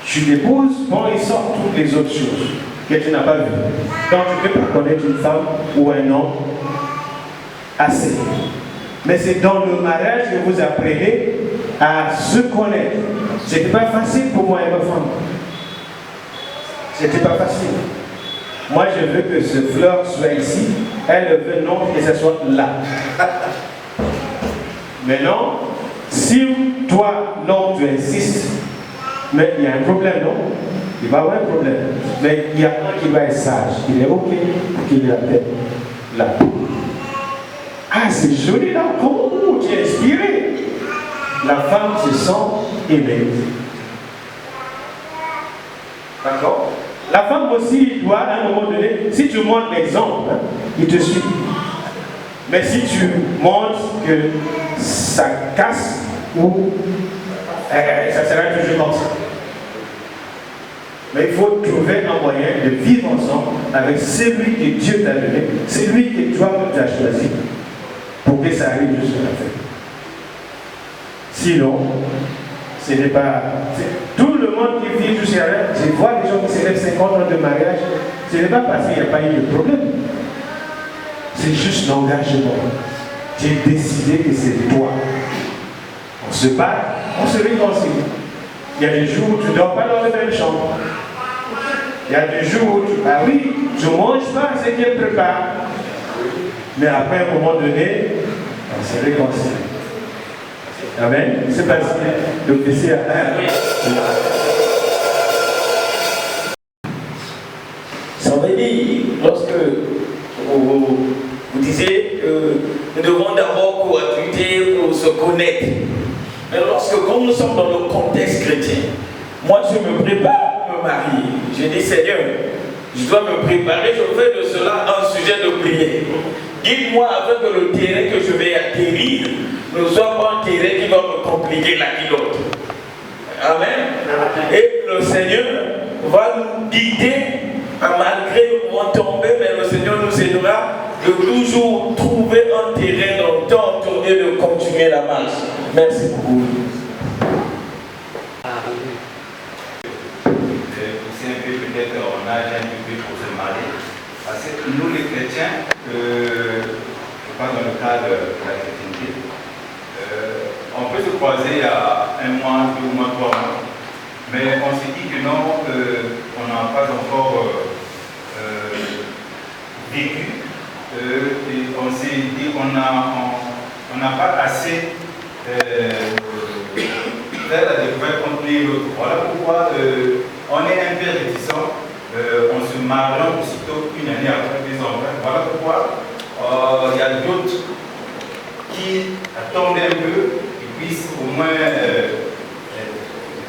Tu l'épouses, bon, il sort toutes les autres choses que tu n'as pas vues. Donc tu ne peux pas connaître une femme ou un homme assez. Mais c'est dans le mariage que vous apprenez à se connaître. Ce n'était pas facile pour moi et ma femme. Ce n'était pas facile. Moi, je veux que ce fleur soit ici. Elle veut non que ce soit là. Maintenant, si toi, l'homme, tu insistes, mais il y a un problème, non? Il va y avoir un problème. Mais il y a un qui va être sage. Il est OK pour qu'il ait la tête là. Ah, c'est joli là. Comment tu es inspiré? La femme se sent aimée. D'accord? La femme aussi doit, à un moment donné, si tu montres l'exemple, hein, il te suit. Mais si tu montres que ça casse ou ça sera toujours comme ça. Mais il faut trouver un moyen de vivre ensemble avec celui que Dieu t'a donné, celui que toi-même tu as choisi, pour que ça arrive jusqu'à la fin. Sinon, ce n'est pas... Tout le monde qui vit jusqu'à la fin, je vois des gens qui célèbrent 50 ans de mariage, ce n'est pas parce qu'il n'y a pas eu de problème. C'est juste l'engagement. J'ai décidé que c'est toi. On se bat, on se réconcilie. Il y a des jours où tu ne dors pas dans la même chambre. Il y a des jours où tu... Ah oui, je ne mange pas ce qu'elle prépare. Mais après, à un moment donné, on se réconcilie. Amen. C'est parce que le PC a... Ça veut dire, lorsque vous disiez que nous devons d'abord cohabiter pour se connaître. Mais lorsque, comme nous sommes dans le contexte chrétien, moi je me prépare pour me marier. Je dis Seigneur, je dois me préparer, je fais de cela un sujet de prière. Guide-moi afin que le terrain que je vais atterrir ne soit pas un terrain qui va me compliquer la vie l'autre. Amen. Et le Seigneur va nous guider, malgré le vent tomber, mais le Seigneur nous aidera de toujours trouver un terrain d'entente et de continuer la marche. Merci beaucoup. Peut-être on a un peu pour se marier. Parce que nous les chrétiens, je parle dans le cadre de la chrétienté, on peut se croiser à 1 mois, 2 mois, 3 mois. Mais on s'est dit que non, on n'a pas encore vécu. Et on s'est dit qu'on n'a pas assez fait la découverte contre l'autre. Voilà pourquoi on est un peu réticent. On se marie aussitôt une année après des enfants. Voilà pourquoi il y a d'autres qui attendent un peu et puissent au moins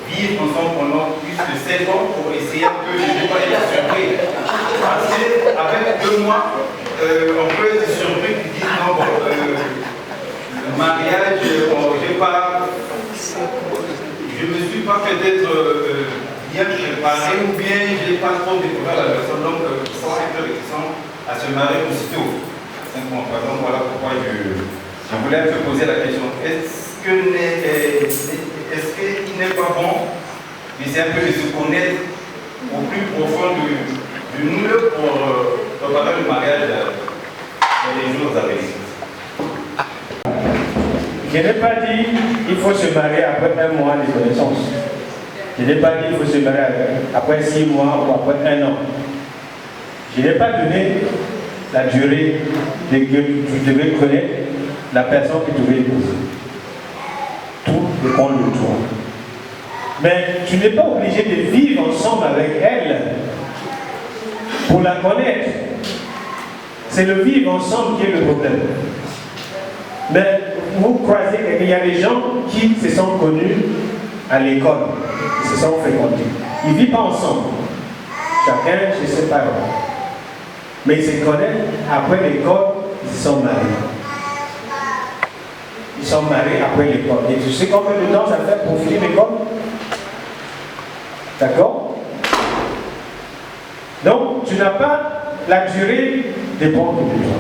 vivre ensemble pendant plus de 7 ans pour essayer un peu de ne pas être surpris. Parce qu'avec 2 mois, on peut être surpris et dire non, bon, mariage, je ne me suis pas peut-être bien préparé ou bien je n'ai pas trop découvert la personne, donc sans être réticent à se marier aussitôt. Simplement, donc voilà pourquoi je voulais te poser la question. Est-ce qu'il n'est pas bon d'essayer un peu de se connaître au plus profond du nous pour préparer le mariage dans les jours à venir? Je n'ai pas dit qu'il faut se marier après 1 mois de connaissance. Je n'ai pas dit qu'il faut se marier après 6 mois ou après 1 an. Je n'ai pas donné la durée de que tu devais connaître la personne que tu devais épouser. Tout dépend de toi. Mais tu n'es pas obligé de vivre ensemble avec elle pour la connaître. C'est le vivre ensemble qui est le problème. Mais vous croisez qu'il y a des gens qui se sont connus à l'école, ils se sont fréquentés. Ils ne vivent pas ensemble. Chacun chez ses parents. Mais ils se connaissent, après l'école, ils se sont mariés. Ils sont mariés après l'école. Et tu sais combien de temps ça fait pour finir l'école? D'accord? Donc, tu n'as pas la durée des bons de toi.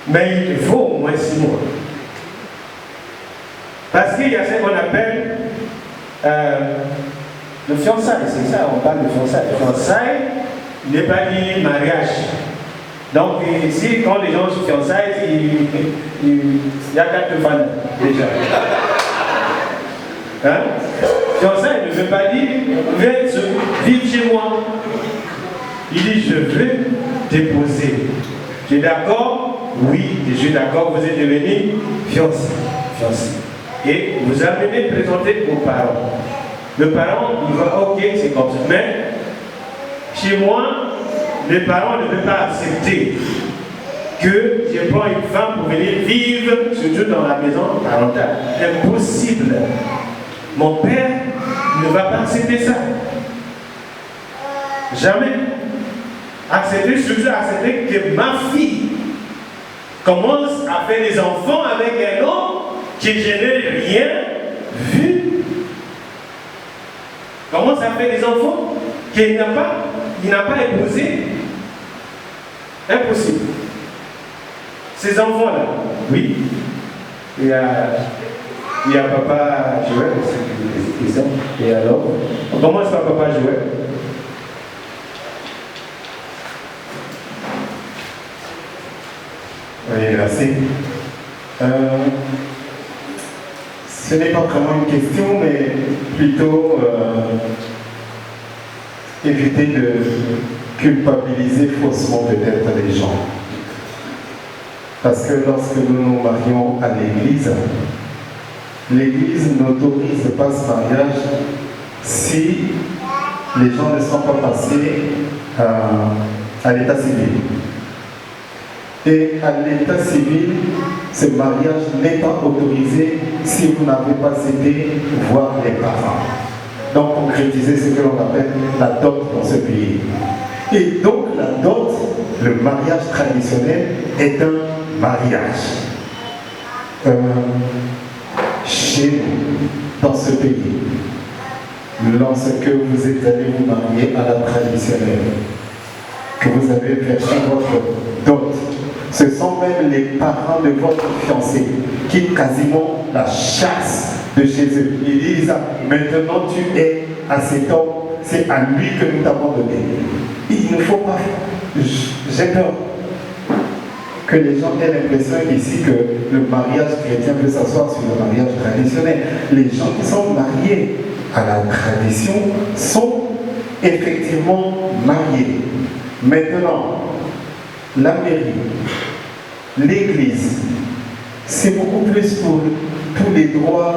Mais il faut au moins 6 mois. Parce qu'il y a ce qu'on appelle le fiançailles, c'est ça, on parle de fiançailles. Le fiançailles n'est pas dit mariage. Donc ici, quand les gens se fiançaillent, il y a 4 femmes déjà. Hein? Fiançailles ne veut pas dire viens vivre chez moi. Il dit je veux déposer. Tu es d'accord? Oui, je suis d'accord, vous êtes devenus fiancés. Et vous amenez présenter vos parents. Le parent, il va, ok, c'est comme ça. Mais, chez moi, les parents ne peuvent pas accepter que je prends une femme pour venir vivre, surtout dans la maison parentale. Impossible. Mon père ne va pas accepter ça. Jamais. Accepter, surtout accepter que ma fille commence à faire des enfants avec un homme qui ne n'ai rien vu. Commence à faire des enfants qu'il n'a pas épousé. Impossible. Ces enfants-là, oui. Il y a papa Joël, c'est question. Et alors, on commence par papa Joël. Oui, merci. Ce n'est pas vraiment une question, mais plutôt éviter de culpabiliser faussement peut-être les gens. Parce que lorsque nous nous marions à l'église, l'église n'autorise pas ce mariage si les gens ne sont pas passés à l'état civil. Et à l'état civil, ce mariage n'est pas autorisé si vous n'avez pas été voir les parents. Donc, concrétiser ce que l'on appelle la dot dans ce pays. Et donc, la dot, le mariage traditionnel, est un mariage. Chez nous, dans ce pays, lorsque vous êtes allé vous marier à la traditionnelle, que vous avez versé votre dot, ce sont même les parents de votre fiancé qui quasiment la chassent de chez eux. Ils disent, maintenant tu es à cet homme, c'est à lui que nous t'avons donné. Il ne faut pas, j'ai peur que les gens aient l'impression ici que le mariage chrétien peut s'asseoir sur le mariage traditionnel. Les gens qui sont mariés à la tradition sont effectivement mariés. Maintenant, la mairie, l'église, c'est beaucoup plus pour tous les droits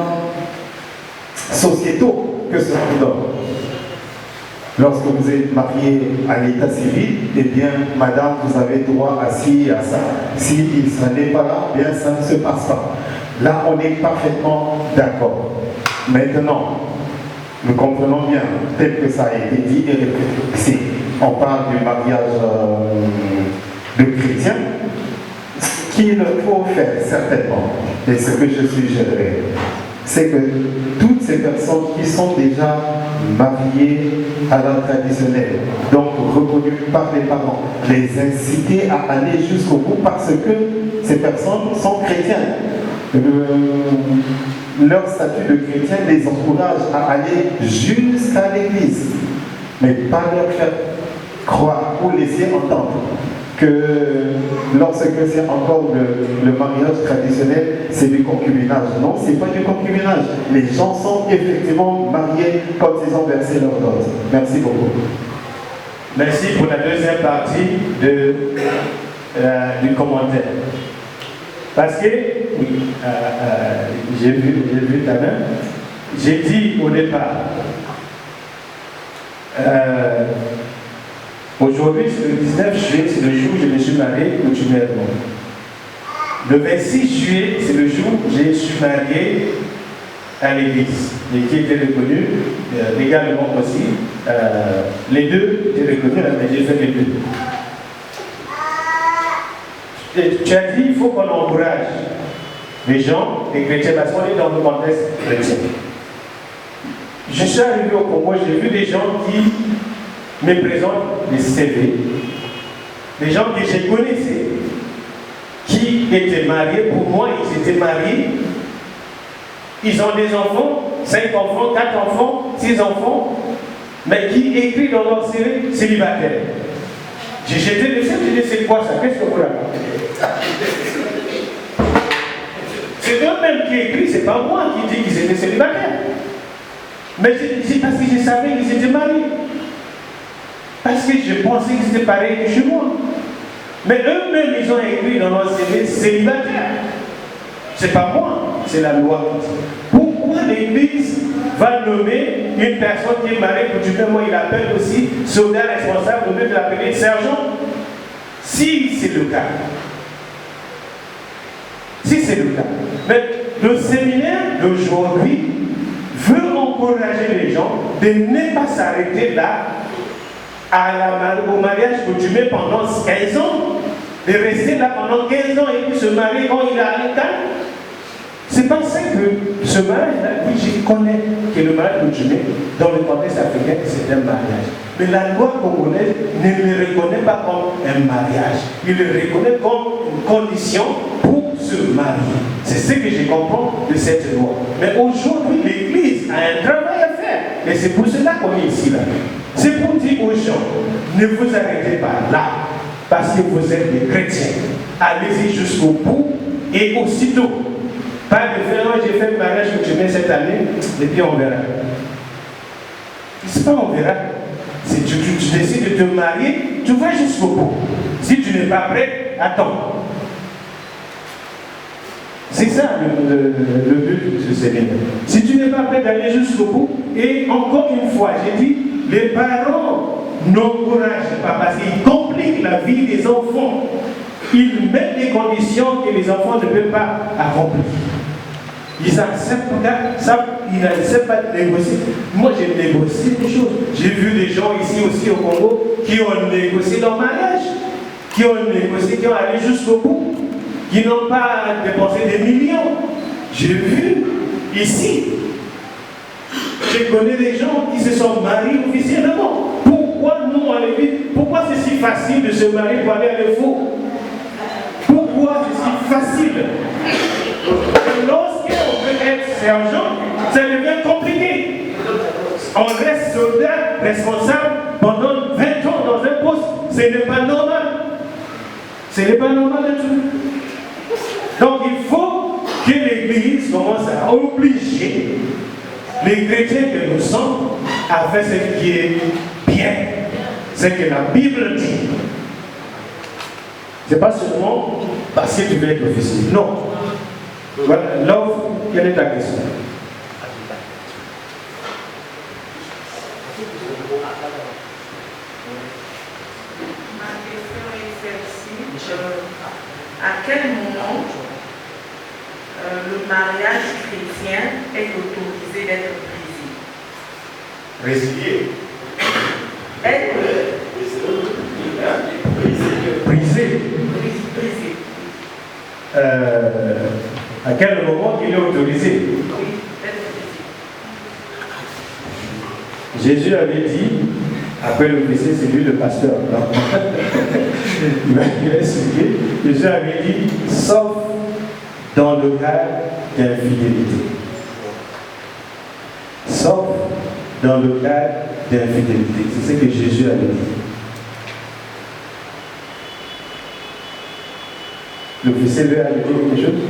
sociétaux que ce qu'on donne. Lorsque vous êtes marié à l'état civil, eh bien, madame, vous avez droit à ci et à ça. Si ça n'est pas là, bien, ça ne se passe pas. Là, on est parfaitement d'accord. Maintenant, nous comprenons bien, tel que ça a été dit et répété, on parle du mariage de chrétiens, qu'il faut faire certainement, et ce que je suggérerais, c'est que toutes ces personnes qui sont déjà mariées à la traditionnelle, donc reconnues par les parents, les inciter à aller jusqu'au bout parce que ces personnes sont chrétiennes. Leur statut de chrétien les encourage à aller jusqu'à l'église, mais pas leur faire croire ou laisser entendre que lorsque c'est encore le mariage traditionnel, c'est du concubinage. Non, c'est pas du concubinage. Les gens sont effectivement mariés quand ils ont versé leur dot. Merci beaucoup. Merci pour la deuxième partie du commentaire. Parce que, oui, j'ai vu ta main, j'ai dit au départ, aujourd'hui, c'est le 19 juillet, c'est le jour où je me suis marié coutumièrement. Le 26 juillet, c'est le jour où je suis marié à l'église, et qui était reconnu légalement aussi. Les deux étaient reconnus, mais j'ai fait les deux. Et tu as dit qu'il faut qu'on encourage les gens, les chrétiens, parce qu'on est dans le contexte chrétien. Je suis arrivé au Congo, j'ai vu des gens qui me présentent des CV, des gens que je connaissais, qui étaient mariés. Pour moi, ils étaient mariés. Ils ont des enfants, 5 enfants, 4 enfants, 6 enfants, mais qui écrivent dans leur CV célibataire. J'ai jeté le CV, j'ai dit c'est quoi ça? Qu'est-ce que vous racontez? C'est eux-mêmes qui écrivent, c'est pas moi qui dis qu'ils étaient célibataires. Mais c'est parce que je savais qu'ils étaient mariés. Parce que je pensais qu'ils étaient pareils que chez moi. Mais eux-mêmes, ils ont écrit dans leur CV célibataire. C'est pas moi, c'est la loi. Pourquoi l'Église va nommer une personne qui est mariée coutumièrement, il appelle aussi soldat responsable au lieu de l'appeler sergent? Si c'est le cas. Si c'est le cas. Mais le séminaire d'aujourd'hui veut encourager les gens de ne pas s'arrêter là au mariage coutumier pendant 15 ans, de rester là pendant 15 ans et puis se marier quand il est à l'état. C'est parce que ce mariage-là, oui, je connais que le mariage coutumier, dans le contexte africain, c'est un mariage. Mais la loi congolaise ne le reconnaît pas comme un mariage. Il le reconnaît comme une condition pour se marier. C'est ce que je comprends de cette loi. Mais aujourd'hui, l'Église a un travail à faire. Et c'est pour cela qu'on est ici là. C'est pour dire aux gens, ne vous arrêtez pas là, parce que vous êtes des chrétiens. Allez-y jusqu'au bout et aussitôt. Pas de faire, j'ai fait le mariage coutumier cette année, et puis on verra. C'est pas on verra. Si tu décides de te marier, tu vas jusqu'au bout. Si tu n'es pas prêt, attends. C'est ça le but de ce séminaire. Si tu n'es pas prêt d'aller jusqu'au bout, et encore une fois, j'ai dit, les parents n'encouragent pas parce qu'ils compliquent la vie des enfants. Ils mettent des conditions que les enfants ne peuvent pas accomplir. Ils acceptent ça, ils n'acceptent pas de négocier. Moi, j'ai négocié des choses. J'ai vu des gens ici aussi au Congo qui ont négocié leur mariage, qui ont négocié, qui ont allé jusqu'au bout, qui n'ont pas dépensé des millions. J'ai vu ici. Je connais des gens qui se sont mariés officiellement. Pourquoi nous, à l'église, pourquoi c'est si facile de se marier pour aller à l'info? Pourquoi c'est si facile? Lorsqu'on veut être sergent, ça devient compliqué. On reste soldat responsable pendant 20 ans dans un poste. Ce n'est pas normal. Ce n'est pas normal du tout. Donc il faut que l'Église commence à obliger les chrétiens que nous sommes à faire ce qui est bien. Ce que la Bible dit. Ce n'est pas seulement parce que tu veux être officier. Non. Voilà. Love, quelle est ta question? Ma question est celle-ci. À quel moment le mariage chrétien est autorisé d'être brisé? Résilier. Être Brisé. brisé. à quel moment il est autorisé. Oui, d'être brisé. Jésus avait dit, après le PC, c'est lui le pasteur. Il va expliquer. Jésus avait dit, sauf dans le cas d'infidélité. Sauf dans le cas d'infidélité. C'est ce que Jésus avait dit. Le PC veut ajouter quelque chose?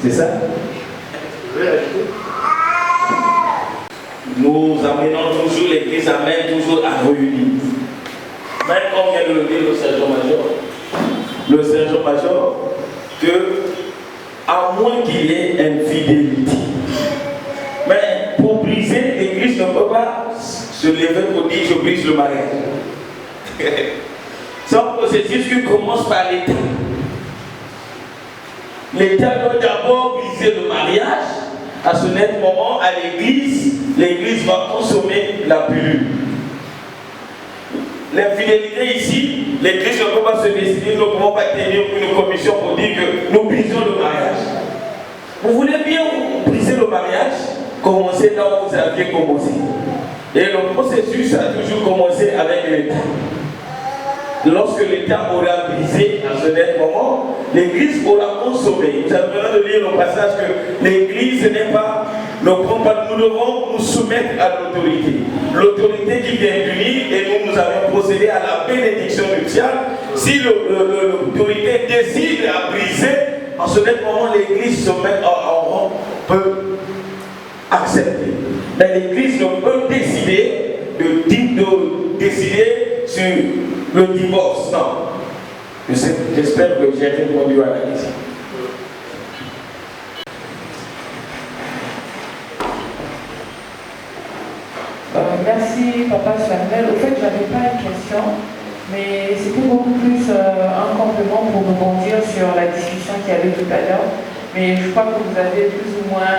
C'est ça? Nous amenons toujours l'Église amène toujours à réunir. Même comme vient de le dire le sergent-major, que à moins qu'il y ait infidélité, mais pour briser, l'Église ne peut pas se lever pour dire je brise le mariage. C'est un processus qui commence par l'État. L'État doit d'abord briser le mariage. À ce net moment, à l'église va consommer la pilule. L'infidélité ici, l'église ne peut pas se décider, nous ne pouvons pas tenir une commission pour dire que nous brisons le mariage. Vous voulez bien briser le mariage? Commencez là où vous aviez commencé. Et le processus a toujours commencé avec l'État. Lorsque l'État aura brisé à ce net moment, l'Église aura consommé. Nous avons besoin de lire le passage que l'Église n'est pas, nous devons nous soumettre à l'autorité. L'autorité qui vient d'unir et nous avons procédé à la bénédiction nuptiale. Si l'autorité décide à briser, en ce net moment, l'Église se met en rang, peut accepter. Mais l'Église ne peut décider de décider sur le divorce, non. J'espère que j'ai répondu à la question. Merci, Papa Samuel. Au fait, je n'avais pas une question, mais c'était beaucoup plus un complément pour rebondir sur la discussion qu'il y avait tout à l'heure. Mais je crois que vous avez plus ou moins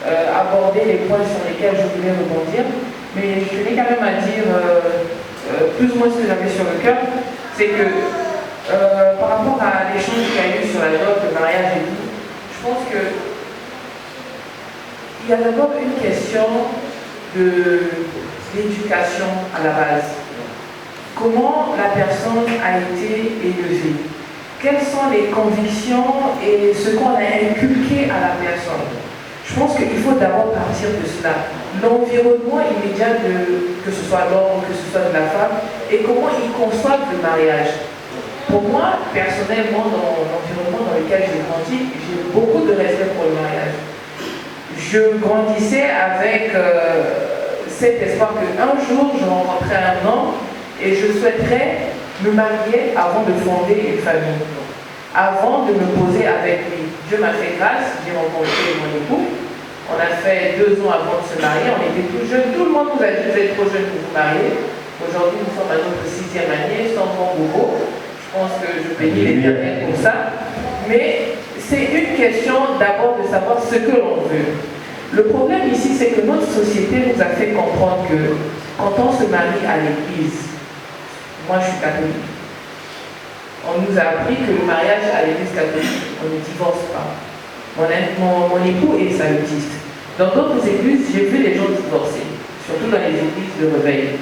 abordé les points sur lesquels je voulais rebondir. Mais je tenais quand même à dire plus ou moins ce que j'avais sur le cœur, c'est que par rapport à l'échange qu'il y a eu sur la dot, le mariage et tout, je pense que il y a d'abord une question d'éducation à la base. Comment la personne a été élevée? Quelles sont les convictions et ce qu'on a inculqué à la personne? Je pense qu'il faut d'abord partir de cela. L'environnement immédiat que ce soit l'homme, que ce soit de la femme, et comment ils conçoivent le mariage. Pour moi, personnellement, dans l'environnement dans lequel j'ai grandi, j'ai beaucoup de respect pour le mariage. Je grandissais avec cet espoir qu'un jour, je rencontrerai un homme et je souhaiterais me marier avant de fonder une famille, avant de me poser avec lui. Dieu m'a fait grâce, j'ai rencontré mon époux. On a fait 2 ans avant de se marier, on était plus jeunes. Tout le monde nous a dit, vous êtes trop jeunes pour vous marier. Aujourd'hui, nous sommes à notre 6e année, sans grand bourreau. Je pense que je bénis l'Éternel pour ça. Mais c'est une question d'abord de savoir ce que l'on veut. Le problème ici, c'est que notre société nous a fait comprendre que quand on se marie à l'église, moi je suis catholique, on nous a appris que le mariage à l'église catholique, on ne divorce pas. Mon époux est salutiste. Dans d'autres églises, j'ai vu les gens divorcer, surtout dans les églises de réveil.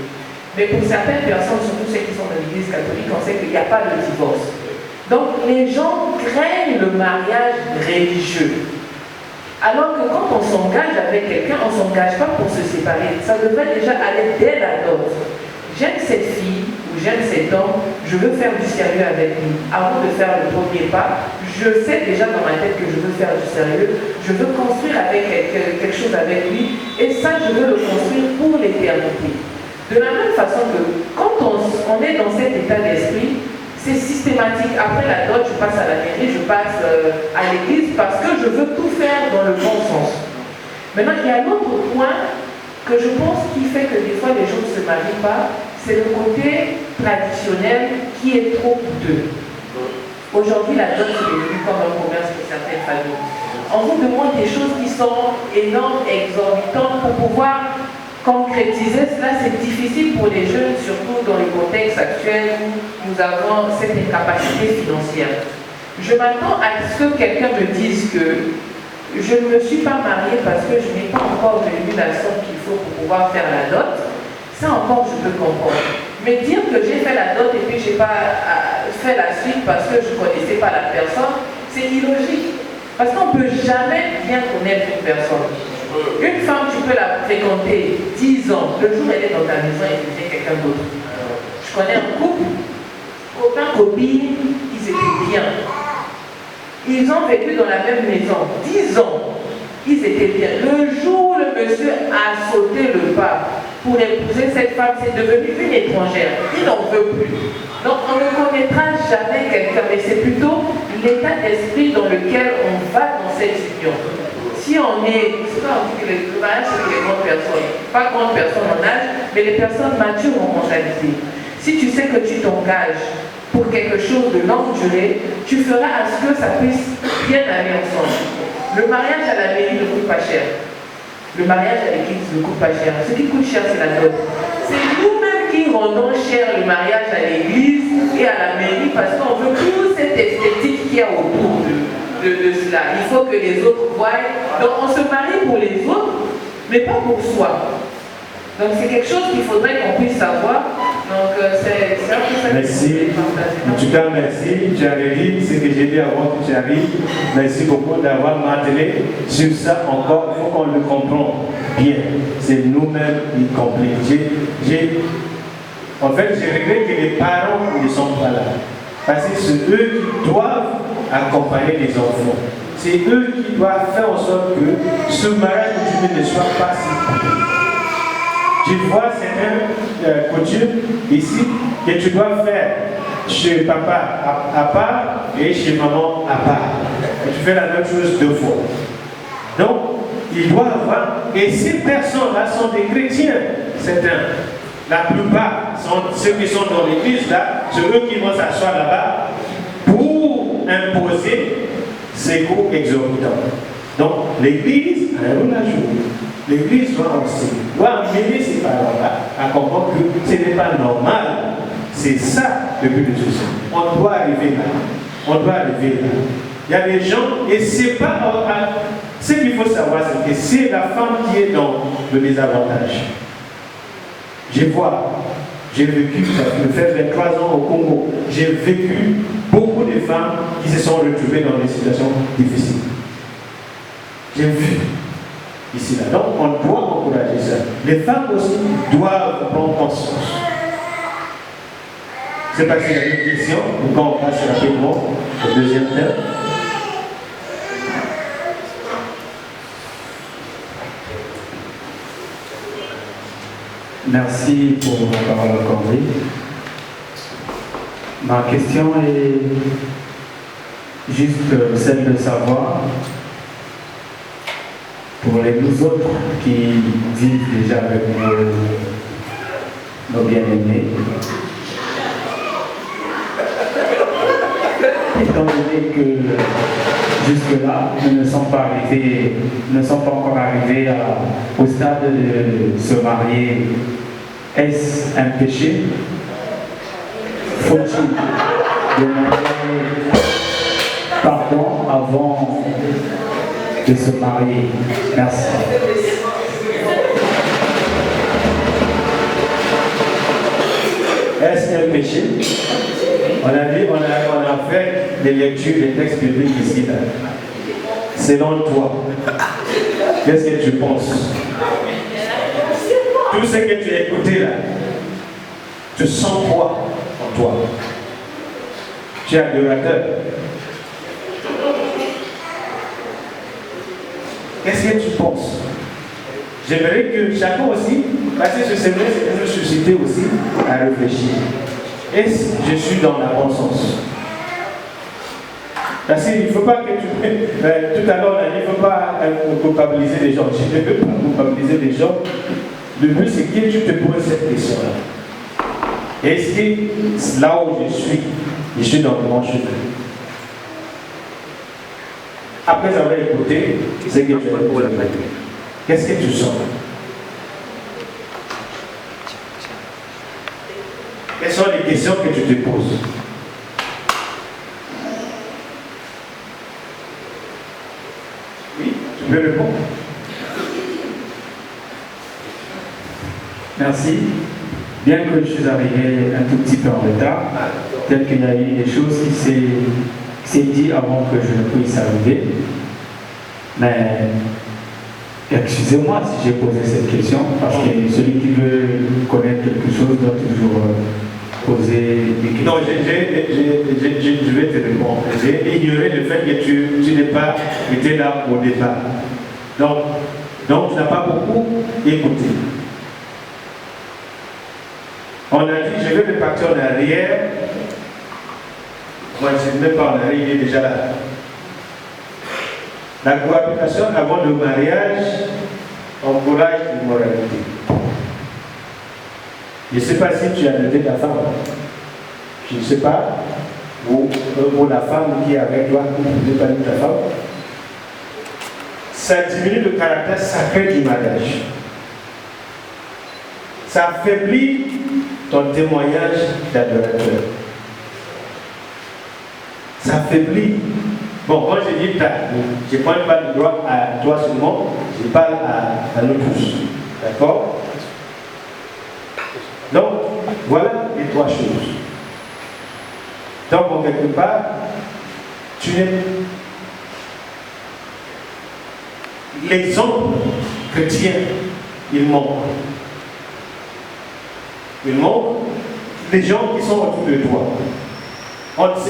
Mais pour certaines personnes, surtout ceux qui sont dans l'église catholique, on sait qu'il n'y a pas de divorce. Donc les gens craignent le mariage religieux. Alors que quand on s'engage avec quelqu'un, on ne s'engage pas pour se séparer. Ça devrait déjà aller dès la dot. J'aime cette fille ou j'aime cet homme, je veux faire du sérieux avec lui. Avant de faire le premier pas, je sais déjà dans ma tête que je veux faire du sérieux, je veux construire avec quelque chose avec lui, et ça, je veux le construire pour l'éternité. De la même façon que quand on est dans cet état d'esprit, c'est systématique. Après la dot, je passe à la mairie, je passe à l'église parce que je veux tout faire dans le bon sens. Maintenant, il y a un autre point que je pense qui fait que des fois les gens ne se marient pas, c'est le côté traditionnel qui est trop coûteux. Aujourd'hui, la dot est devenue comme un commerce pour certaines familles. On vous demande des choses qui sont énormes, exorbitantes pour pouvoir concrétiser cela. C'est difficile pour les jeunes, surtout dans le contexte actuel où nous avons cette incapacité financière. Je m'attends à ce que quelqu'un me dise que je ne me suis pas mariée parce que je n'ai pas encore réuni la somme qu'il faut pour pouvoir faire la dot. Ça encore, je peux comprendre. Mais dire que j'ai fait la dot et puis je n'ai pas fait la suite parce que je ne connaissais pas la personne, c'est illogique. Parce qu'on ne peut jamais bien connaître une personne. Une femme, tu peux la fréquenter 10 ans. Le jour où elle est dans ta maison, elle devient quelqu'un d'autre. Je connais un couple, copain, copine, ils étaient bien. Ils ont vécu dans la même maison 10 ans. Ils étaient bien. Le jour où le monsieur a sauté le pas pour épouser cette femme, c'est devenu une étrangère. Il n'en veut plus. Donc on ne connaîtra jamais quelqu'un, mais c'est plutôt l'état d'esprit dans lequel on va dans cette union. Si on est, c'est pas on dit que le mariage c'est les grandes personnes, pas grandes personnes en âge, mais les personnes matures en mentalité. Si tu sais que tu t'engages pour quelque chose de longue durée, tu feras à ce que ça puisse bien aller ensemble. Le mariage à la mairie ne coûte pas cher. Le mariage à l'église ne coûte pas cher. Ce qui coûte cher, c'est la dot. C'est nous-mêmes qui rendons cher le mariage à l'église et à la mairie parce qu'on veut toute cette esthétique qu'il y a autour de cela. Il faut que les autres voient. Donc on se marie pour les autres, mais pas pour soi. Donc c'est quelque chose qu'il faudrait qu'on puisse savoir. Donc c'est un peu ça que merci. En tout cas, merci. Tu avais dit ce que j'ai dit avant que tu arrives. Merci beaucoup d'avoir maintenu sur ça encore. Il faut qu'on le comprenne bien. C'est nous-mêmes y compris. En fait, je regrette que les parents ne sont pas là. Parce que c'est eux qui doivent accompagner les enfants. C'est eux qui doivent faire en sorte que ce mariage coutumier ne soit pas si. Tu vois certaines coutumes ici que tu dois faire chez papa à part et chez maman à part. Et tu fais la même chose 2 fois. Donc, il doit avoir. Et ces personnes-là sont des chrétiens, certains. La plupart sont ceux qui sont dans l'église là, c'est eux qui vont s'asseoir là-bas pour imposer ces coûts exorbitants. Donc, l'église a un rôle à jouer. L'église doit amener ces paroles-là à comprendre que ce n'est pas normal. C'est ça le but de tout ça. On doit arriver là. On doit arriver là. Il y a des gens, et c'est pas. Ce qu'il faut savoir, c'est que c'est la femme qui est dans le désavantage. J'ai vécu, ça fait 23 ans au Congo, j'ai vécu beaucoup de femmes qui se sont retrouvées dans des situations difficiles. J'ai vu ici là. Donc on doit encourager ça. Les femmes aussi doivent prendre conscience. C'est parce qu'il y a une question, ou quand on passe rapidement au deuxième thème. Merci pour vos paroles accordées. Ma question est juste celle de savoir, pour les nous autres qui vivent déjà avec nos bien-aimés, étant donné que jusque-là, nous ne sommes pas encore arrivés au stade de se marier. Est-ce un péché? Faut-il demander pardon avant de se marier? Merci. Est-ce un péché? On a fait des lectures des textes bibliques ici. Là. Selon toi, qu'est-ce que tu penses? Tout ce que tu as écouté là, tu sens quoi en toi? Tu es adorateur. Qu'est-ce que tu penses? J'aimerais que chacun aussi, parce que ce séminaire, c'est nous susciter aussi à réfléchir. Est-ce que je suis dans la bonne sens? Parce qu'il ne faut pas que tu... tout à l'heure, il ne faut pas culpabiliser les gens. Je ne veux pas culpabiliser les gens. Le but, c'est que tu te poses cette question-là. Est-ce que là où je suis dans le bon chemin? Après avoir écouté ce que tu as écouté, qu'est-ce que tu sens? Quelles sont les questions que tu te poses? Tu veux répondre? Merci. Bien que je suis arrivé un tout petit peu en retard, peut-être qu'il y a eu des choses qui s'est dit avant que je ne puisse arriver. Mais excusez-moi si j'ai posé cette question, parce que celui qui veut connaître quelque chose doit toujours poser des questions. Non, je vais te répondre. J'ai ignoré le fait que tu n'es pas été là au départ. Donc tu n'as pas beaucoup écouté. On a dit, je vais repartir en arrière. Moi, je ne suis même pas en arrière, il est déjà là. La cohabitation avant le mariage encourage l'immoralité. Je ne sais pas si tu as noté ta femme. Je ne sais pas. Ou la femme qui est avec toi, tu n'as pas dit ta femme. Ça diminue le caractère sacré du mariage. Ça affaiblit ton témoignage d'adorateur. Ça affaiblit. Bon, quand je dis ta, je ne prends pas le droit à toi seulement, je parle à nous tous. D'accord? Donc, voilà les trois choses. Donc, en quelque part, tu n'es. L'exemple chrétien, il manque. Il manque les gens qui sont autour de toi.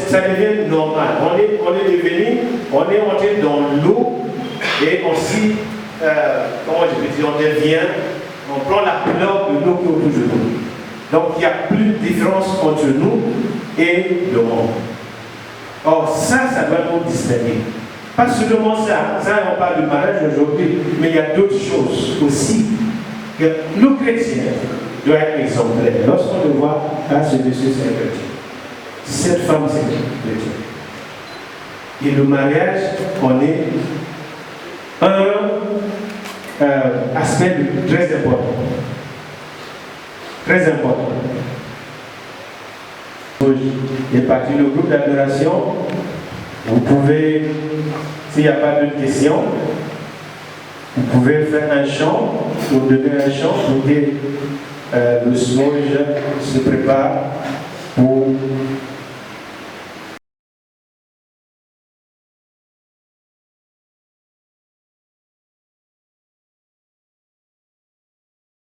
Ça devient normal. On est devenu, on est entré dans l'eau et aussi, comment je peux dire, on devient, on prend la couleur de l'eau qui est autour de nous. Donc il n'y a plus de différence entre nous et le monde. Or ça doit nous distinguer. Pas seulement ça, on parle de mariage aujourd'hui, mais il y a d'autres choses aussi que nous chrétiens doivent être exemplaires. Lorsqu'on le voit, ce monsieur c'est un chrétien. Cette femme c'est un chrétien. Et le mariage, on est un aspect très important. Très important. Il est parti le groupe d'adoration. Vous pouvez, s'il n'y a pas d'autres questions, vous pouvez faire un chant, ou donner un chant pour que le Smoj se prépare pour